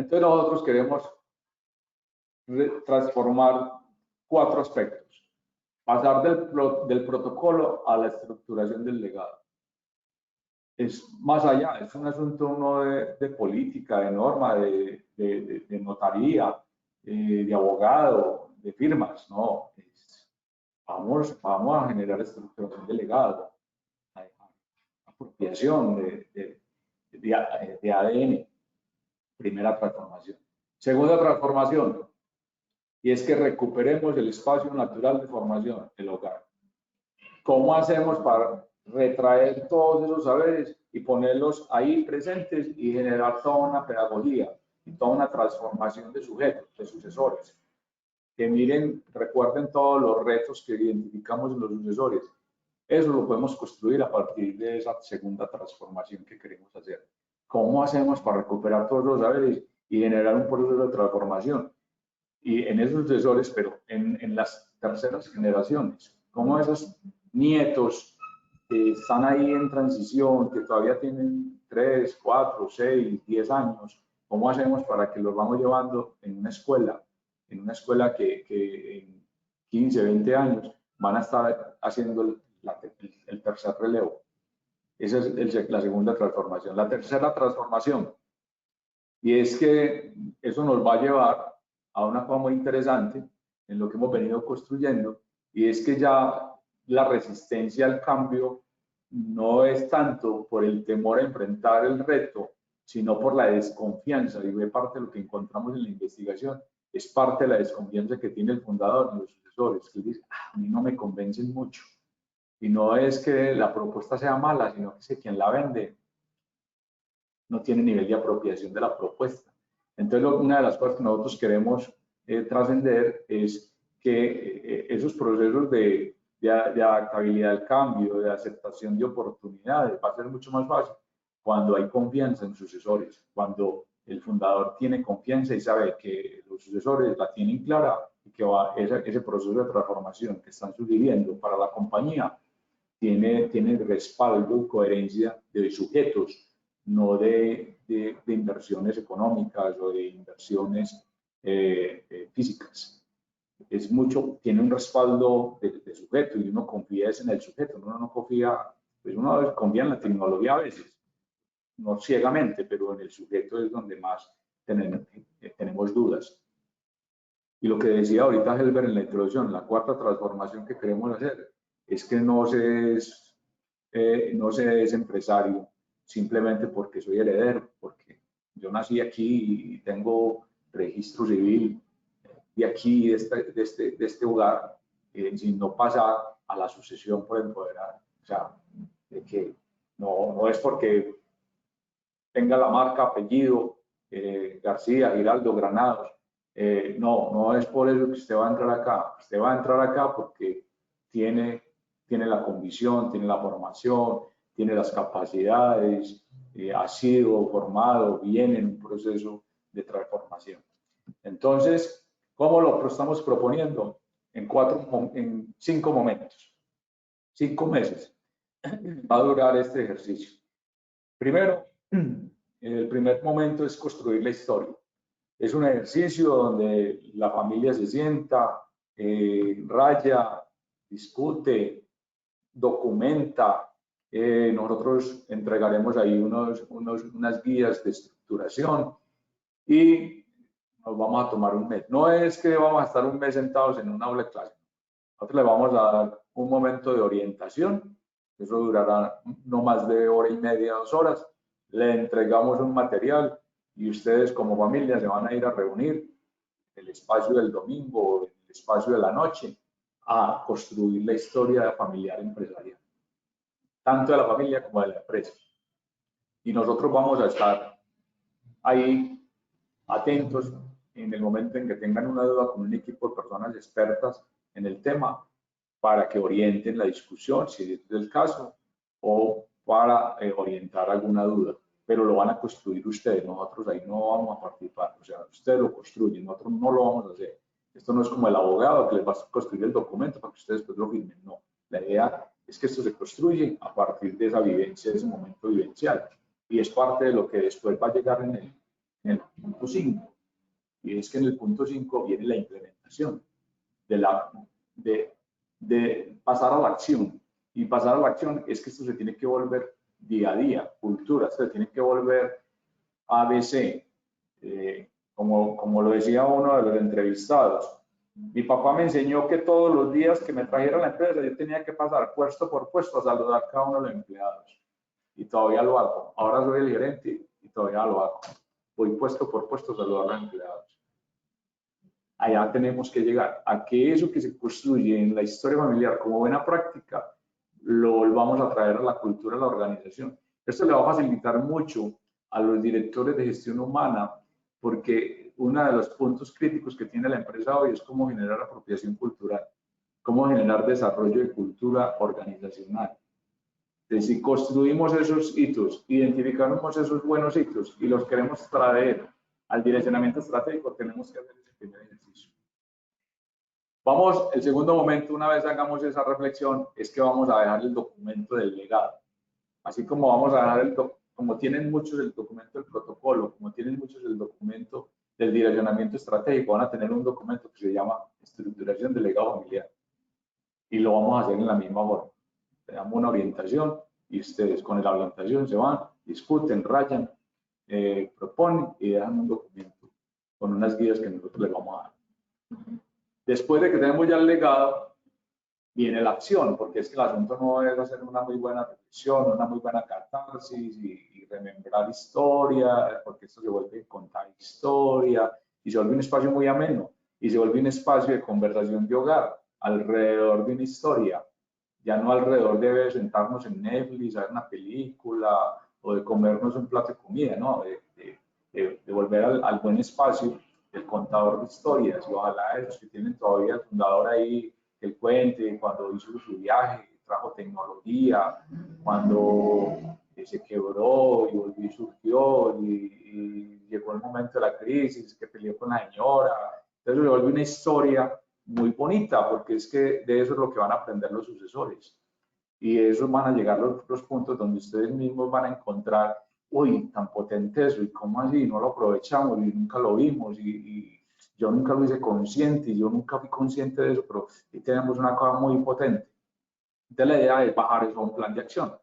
Entonces nosotros queremos transformar 4 aspectos. Pasar del protocolo a la estructuración del legado. Es más allá, es un asunto no de política, de norma, de notaría, de abogado, de firmas, no. Vamos a generar estructuración de legado, apropiación de ADN. Primera transformación. Segunda transformación, y es que recuperemos el espacio natural de formación, el hogar. ¿Cómo hacemos para retraer todos esos saberes y ponerlos ahí presentes y generar toda una pedagogía y toda una transformación de sujetos, de sucesores? Que miren, recuerden todos los retos que identificamos en los sucesores. Eso lo podemos construir a partir de esa segunda transformación que queremos hacer. ¿Cómo hacemos para recuperar todos los saberes y generar un proceso de transformación? Y en esos sucesores, pero en las terceras generaciones, ¿cómo esos nietos que están ahí en transición, que todavía tienen 3, 4, 6, 10 años, cómo hacemos para que los vamos llevando en una escuela que en 15, 20 años van a estar haciendo el tercer relevo? Esa es la segunda transformación. La tercera transformación, y es que eso nos va a llevar a una cosa muy interesante en lo que hemos venido construyendo, y es que ya la resistencia al cambio no es tanto por el temor a enfrentar el reto, sino por la desconfianza, y parte de lo que encontramos en la investigación, es parte de la desconfianza que tiene el fundador y los sucesores, que dice, a mí no me convencen mucho. Y no es que la propuesta sea mala, sino que quien la vende no tiene nivel de apropiación de la propuesta. Entonces, una de las cosas que nosotros queremos trascender es que esos procesos de adaptabilidad al cambio, de aceptación de oportunidades, va a ser mucho más fácil cuando hay confianza en sucesores, cuando el fundador tiene confianza y sabe que los sucesores la tienen clara y que ese proceso de transformación que están sugiriendo para la compañía tiene respaldo y coherencia de sujetos, no de inversiones económicas o de inversiones físicas. Tiene un respaldo de sujeto, y uno confía en el sujeto, uno no confía, pues uno confía en la tecnología a veces, no ciegamente, pero en el sujeto es donde más tenemos dudas. Y lo que decía ahorita Helber en la introducción, la cuarta transformación que queremos hacer es que no se es empresario simplemente porque soy heredero, porque yo nací aquí y tengo registro civil de aquí, de este hogar, si no pasa a la sucesión por empoderar. O sea, de que no es porque tenga la marca, apellido, García, Giraldo, Granados. No es por eso que usted va a entrar acá. Usted va a entrar acá porque tiene la convicción, tiene la formación, tiene las capacidades, ha sido formado, viene en un proceso de transformación. Entonces, ¿cómo lo estamos proponiendo? En 5 momentos, 5 meses va a durar este ejercicio. Primero, el primer momento es construir la historia. Es un ejercicio donde la familia se sienta, raya, discute, documenta. Nosotros entregaremos ahí unas guías de estructuración y nos vamos a tomar un mes. No es que vamos a estar un mes sentados en una aula de clase. Nosotros le vamos a dar un momento de orientación. Eso durará no más de 1 hora y media, 2 horas. Le entregamos un material y ustedes como familia se van a ir a reunir en el espacio del domingo o en el espacio de la noche a construir la historia familiar empresarial, tanto de la familia como de la empresa. Y nosotros vamos a estar ahí atentos en el momento en que tengan una duda con un equipo de personas expertas en el tema para que orienten la discusión, si es el caso, o para orientar alguna duda. Pero lo van a construir ustedes, nosotros ahí no vamos a participar. O sea, ustedes lo construyen, nosotros no lo vamos a hacer. Esto no es como el abogado que les va a construir el documento para que ustedes después lo firmen. No, la idea es que esto se construye a partir de esa vivencia, de ese momento vivencial. Y es parte de lo que después va a llegar en el punto 5. Y es que en el punto 5 viene la implementación de pasar a la acción. Y pasar a la acción es que esto se tiene que volver día a día, cultura, se tiene que volver ABC. Como lo decía uno de los entrevistados, mi papá me enseñó que todos los días que me trajera a la empresa yo tenía que pasar puesto por puesto a saludar a cada uno de los empleados. Y todavía lo hago. Ahora soy el gerente y todavía lo hago. Voy puesto por puesto a saludar a los empleados. Allá tenemos que llegar a que eso que se construye en la historia familiar como buena práctica lo volvamos a traer a la cultura de la organización. Esto le va a facilitar mucho a los directores de gestión humana, porque uno de los puntos críticos que tiene la empresa hoy es cómo generar apropiación cultural, cómo generar desarrollo de cultura organizacional. Entonces, si construimos esos hitos, identificamos esos buenos hitos y los queremos traer al direccionamiento estratégico, tenemos que hacer ese primer ejercicio. Vamos, el segundo momento, una vez hagamos esa reflexión, es que vamos a dejar el documento del legado. Así como vamos a dejar como tienen muchos el documento del protocolo, como tienen muchos el documento del direccionamiento estratégico, van a tener un documento que se llama estructuración del legado familiar. Y lo vamos a hacer en la misma forma. Le damos una orientación y ustedes con la orientación se van, discuten, rayan, proponen y dejan un documento con unas guías que nosotros les vamos a dar. Después de que tenemos ya el legado, viene la acción, porque es que el asunto no es hacer una muy buena reflexión, una muy buena catarsis y remembrar historia, porque esto se vuelve contar historia y se vuelve un espacio muy ameno y se vuelve un espacio de conversación de hogar alrededor de una historia, ya no alrededor de sentarnos en Netflix, a ver una película o de comernos un plato de comida, ¿no? De volver al buen espacio del contador de historias, y ojalá esos que tienen todavía el fundador ahí, que él cuente cuando hizo su viaje, trajo tecnología, cuando se quebró y volvió y surgió y llegó el momento de la crisis, que peleó con la señora. Entonces se vuelve una historia muy bonita, porque es que de eso es lo que van a aprender los sucesores. Y de eso van a llegar los puntos donde ustedes mismos van a encontrar, uy, tan potente eso, y cómo así, no lo aprovechamos y nunca lo vimos, y yo nunca lo hice consciente, y yo nunca fui consciente de eso, pero aquí tenemos una cosa muy potente. Entonces la idea es bajar eso a un plan de acción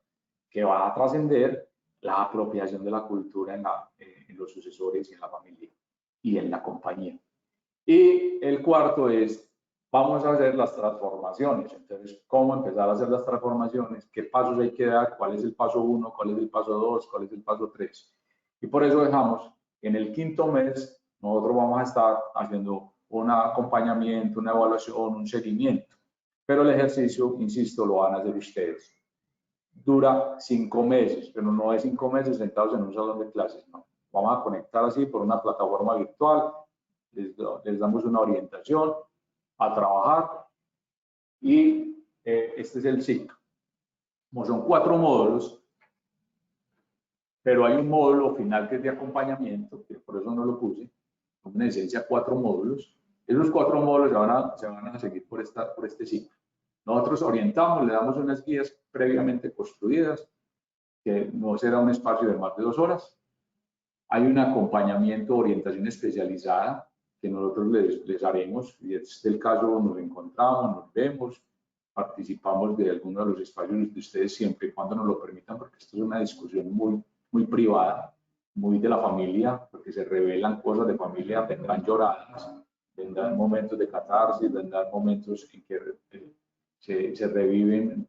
que va a trascender la apropiación de la cultura en los sucesores y en la familia y en la compañía. Y el cuarto es, vamos a hacer las transformaciones. Entonces, ¿cómo empezar a hacer las transformaciones? ¿Qué pasos hay que dar? ¿Cuál es el paso 1? ¿Cuál es el paso 2? ¿Cuál es el paso 3? Y por eso dejamos, en el quinto mes, nosotros vamos a estar haciendo un acompañamiento, una evaluación, un seguimiento. Pero el ejercicio, insisto, lo van a hacer ustedes. Dura 5 meses, pero no es 5 meses sentados en un salón de clases, no. Vamos a conectar así por una plataforma virtual, les damos una orientación a trabajar y este es el ciclo. Como son 4 módulos, pero hay un módulo final que es de acompañamiento, que por eso no lo puse, como en esencia 4 módulos. Esos 4 módulos se van a seguir por este ciclo. Nosotros orientamos, le damos unas guías previamente construidas, que no será un espacio de más de 2 horas. Hay un acompañamiento, orientación especializada que nosotros les haremos, y este es el caso, nos encontramos, nos vemos, participamos de alguno de los espacios de ustedes siempre y cuando nos lo permitan, porque esto es una discusión muy privada, muy de la familia, porque se revelan cosas de familia, vendrán lloradas, vendrán momentos de catarsis, vendrán momentos en que se reviven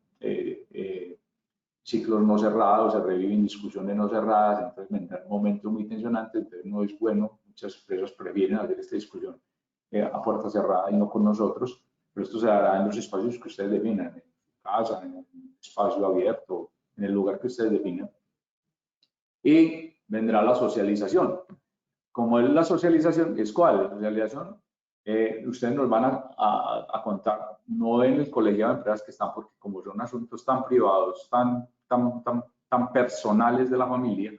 ciclos no cerrados, se reviven discusiones no cerradas, entonces vendrán momentos muy tensionantes, entonces no es bueno, muchas empresas prefieren hacer esta discusión a puerta cerrada y no con nosotros, pero esto se dará en los espacios que ustedes definan, en su casa, en un espacio abierto, en el lugar que ustedes definan. Y vendrá la socialización. Como es la socialización, ¿es cuál? La socialización, ustedes nos van a contar, no en el colegiado de empresas que están, porque como son asuntos tan privados, tan personales de la familia,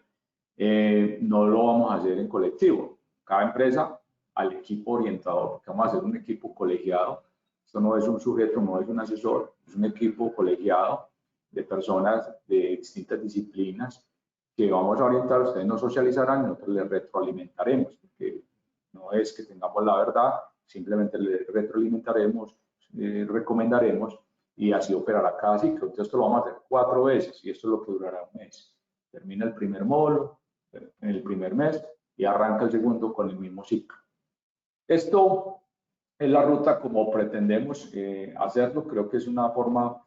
no lo vamos a hacer en colectivo. Cada empresa al equipo orientador, porque vamos a hacer un equipo colegiado. Esto no es un sujeto, no es un asesor, es un equipo colegiado de personas de distintas disciplinas que vamos a orientar, ustedes nos socializarán y nosotros les retroalimentaremos, porque no es que tengamos la verdad, simplemente les retroalimentaremos, recomendaremos y así operará cada ciclo. Entonces esto lo vamos a hacer 4 veces y esto es lo que durará un mes. Termina el primer módulo en el primer mes y arranca el segundo con el mismo ciclo. Esto es la ruta como pretendemos hacerlo. Creo que es una forma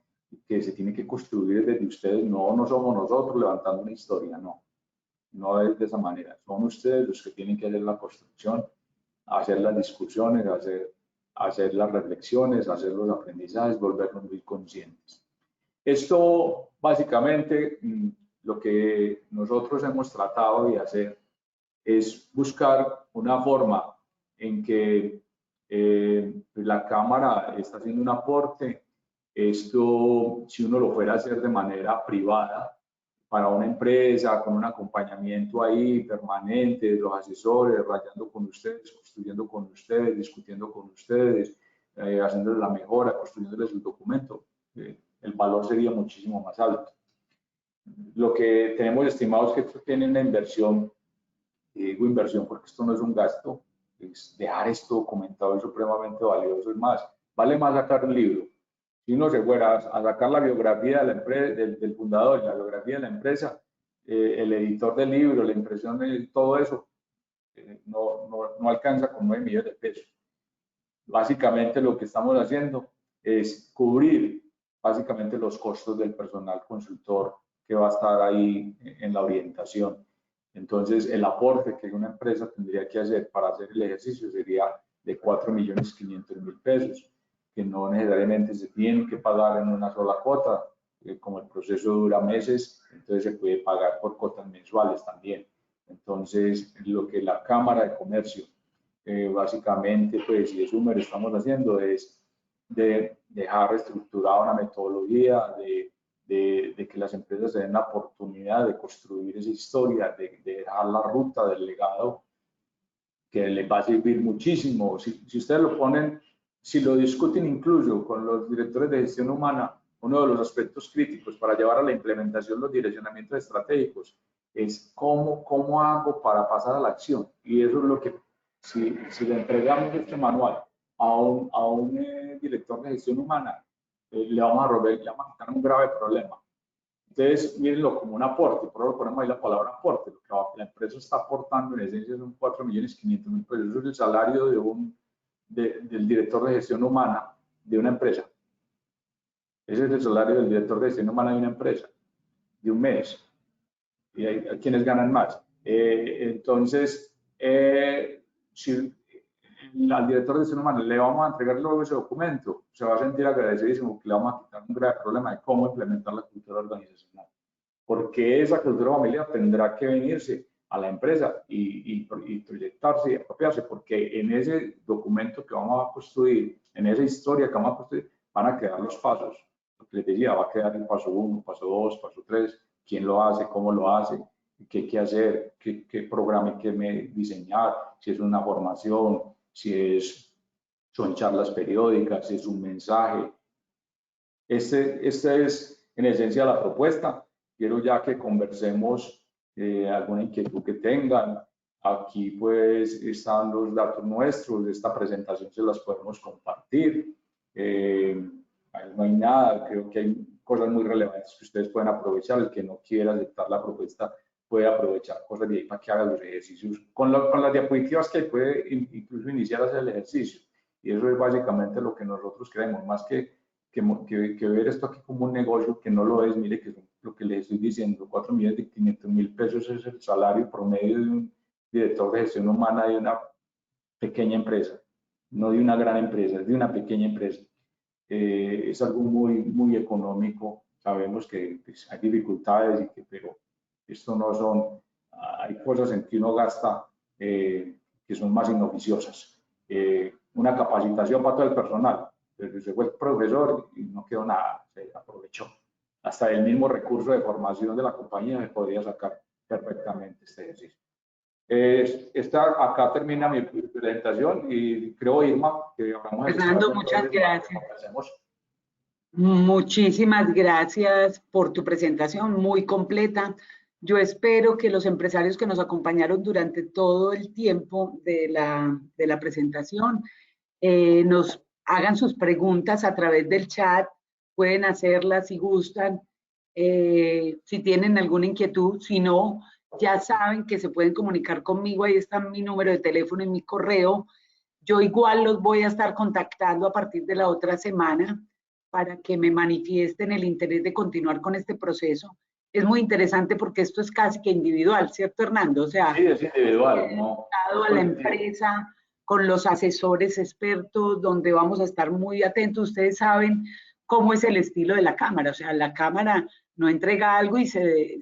que se tiene que construir desde ustedes. No somos nosotros levantando una historia, no es de esa manera. Son ustedes los que tienen que hacer la construcción, hacer las discusiones, hacer las reflexiones, hacer los aprendizajes, volvernos muy conscientes. Esto básicamente lo que nosotros hemos tratado de hacer es buscar una forma en que la Cámara está haciendo un aporte. Esto, si uno lo fuera a hacer de manera privada, para una empresa, con un acompañamiento ahí permanente, los asesores, rayando con ustedes, construyendo con ustedes, discutiendo con ustedes, haciéndoles la mejora, construyéndoles un documento, el valor sería muchísimo más alto. Lo que tenemos estimado es que esto tiene una inversión, y digo inversión porque esto no es un gasto, es dejar esto documentado es supremamente valioso. Es más, vale más sacar un libro. Si uno se fuera a sacar la biografía de la empresa, del fundador, la biografía de la empresa, el editor del libro, la impresión de todo eso, no alcanza con 9 millones de pesos. Básicamente lo que estamos haciendo es cubrir básicamente los costos del personal consultor que va a estar ahí en la orientación. Entonces, el aporte que una empresa tendría que hacer para hacer el ejercicio sería de 4.500.000 pesos, que no necesariamente se tienen que pagar en una sola cuota. Como el proceso dura meses, entonces se puede pagar por cuotas mensuales también. Entonces, lo que la Cámara de Comercio, básicamente, pues, y Sumer estamos haciendo es de dejar estructurada una metodología, de que las empresas se den la oportunidad de construir esa historia, de dejar la ruta del legado, que les va a servir muchísimo. Si ustedes lo ponen, si lo discuten incluso con los directores de gestión humana, uno de los aspectos críticos para llevar a la implementación los direccionamientos estratégicos es cómo hago para pasar a la acción. Y eso es lo que, si le entregamos este manual a un director de gestión humana, le vamos a quitar un grave problema. Entonces, mírenlo como un aporte, por eso ponemos ahí la palabra aporte. Lo que la empresa está aportando en esencia son 4.500.000 pesos. Eso es el salario del director de gestión humana de una empresa. Ese es el salario del director de gestión humana de una empresa, de un mes. Y hay quienes ganan más. Entonces, si al director de gestión humana le vamos a entregar luego ese documento, se va a sentir agradecidísimo que le vamos a quitar un grave problema de cómo implementar la cultura organizacional. Porque esa cultura familiar tendrá que venirse a la empresa y proyectarse y apropiarse, porque en ese documento que vamos a construir, en esa historia que vamos a construir, van a quedar los pasos. Lo que les decía, va a quedar el paso 1, paso 2, paso 3, quién lo hace, cómo lo hace, qué hay que hacer, qué programa hay que diseñar, si es una formación, si son charlas periódicas, si es un mensaje. Esta es en esencia la propuesta. Quiero ya que conversemos alguna inquietud que tengan. Aquí pues están los datos nuestros, de esta presentación se las podemos compartir. No hay nada, creo que hay cosas muy relevantes que ustedes pueden aprovechar. El que no quiera aceptar la propuesta puede aprovechar cosas de ahí para que haga los ejercicios. Con las diapositivas que puede incluso iniciar a hacer el ejercicio. Y eso es básicamente lo que nosotros creemos, más que ver esto aquí como un negocio, que no lo es. Mire que lo que les estoy diciendo, 4.500.000 pesos es el salario promedio de un director de gestión humana de una pequeña empresa, no de una gran empresa, es de una pequeña empresa. Es algo muy económico. Sabemos que pues, hay dificultades, pero esto no son, hay cosas en que uno gasta que son más inoficiosas. Una capacitación para todo el personal. Se fue el profesor y no quedó nada, se aprovechó. Hasta el mismo recurso de formación de la compañía se podría sacar perfectamente este ejercicio. Acá termina mi presentación y creo, Irma, que hablamos de Fernando, muchas gracias. Muchísimas gracias por tu presentación, muy completa. Yo espero que los empresarios que nos acompañaron durante todo el tiempo de la presentación nos hagan sus preguntas a través del chat, pueden hacerlas si gustan, si tienen alguna inquietud, si no, ya saben que se pueden comunicar conmigo, ahí está mi número de teléfono y mi correo. Yo igual los voy a estar contactando a partir de la otra semana para que me manifiesten el interés de continuar con este proceso. Es muy interesante porque esto es casi que individual, ¿cierto, Hernando? O sea, Sí, es individual, ¿no? a la empresa con los asesores expertos, donde vamos a estar muy atentos. Ustedes saben cómo es el estilo de la cámara, o sea, la cámara no entrega algo y se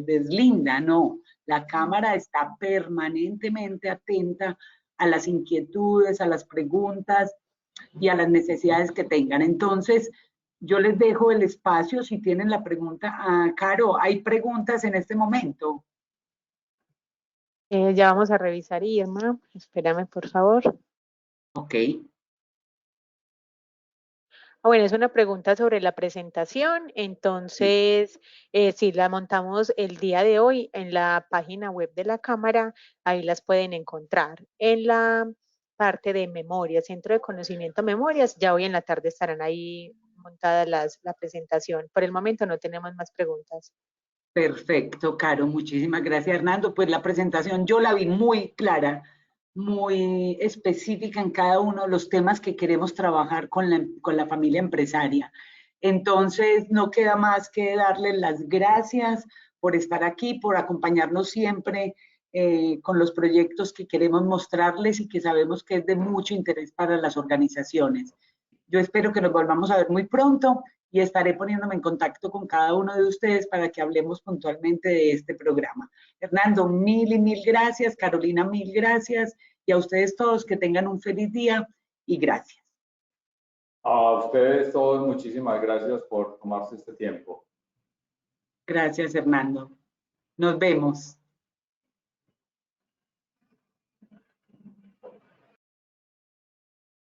deslinda, no. La cámara está permanentemente atenta a las inquietudes, a las preguntas y a las necesidades que tengan. Entonces, yo les dejo el espacio si tienen la pregunta. Ah, Caro, ¿hay preguntas en este momento? Ya vamos a revisar, Irma. Espérame, por favor. Ok. Bueno, es una pregunta sobre la presentación. Entonces, si la montamos el día de hoy en la página web de la Cámara, ahí las pueden encontrar. En la parte de memorias, Centro de Conocimiento Memorias, ya hoy en la tarde estarán ahí montadas la presentación. Por el momento no tenemos más preguntas. Perfecto, Caro, muchísimas gracias, Hernando. Pues la presentación yo la vi muy clara, muy específica en cada uno de los temas que queremos trabajar con la familia empresaria. Entonces, no queda más que darles las gracias por estar aquí, por acompañarnos siempre con los proyectos que queremos mostrarles y que sabemos que es de mucho interés para las organizaciones. Yo espero que nos volvamos a ver muy pronto y estaré poniéndome en contacto con cada uno de ustedes para que hablemos puntualmente de este programa. Hernando, mil y mil gracias. Carolina, mil gracias. Y a ustedes todos que tengan un feliz día y gracias. A ustedes todos, muchísimas gracias por tomarse este tiempo. Gracias, Hernando. Nos vemos.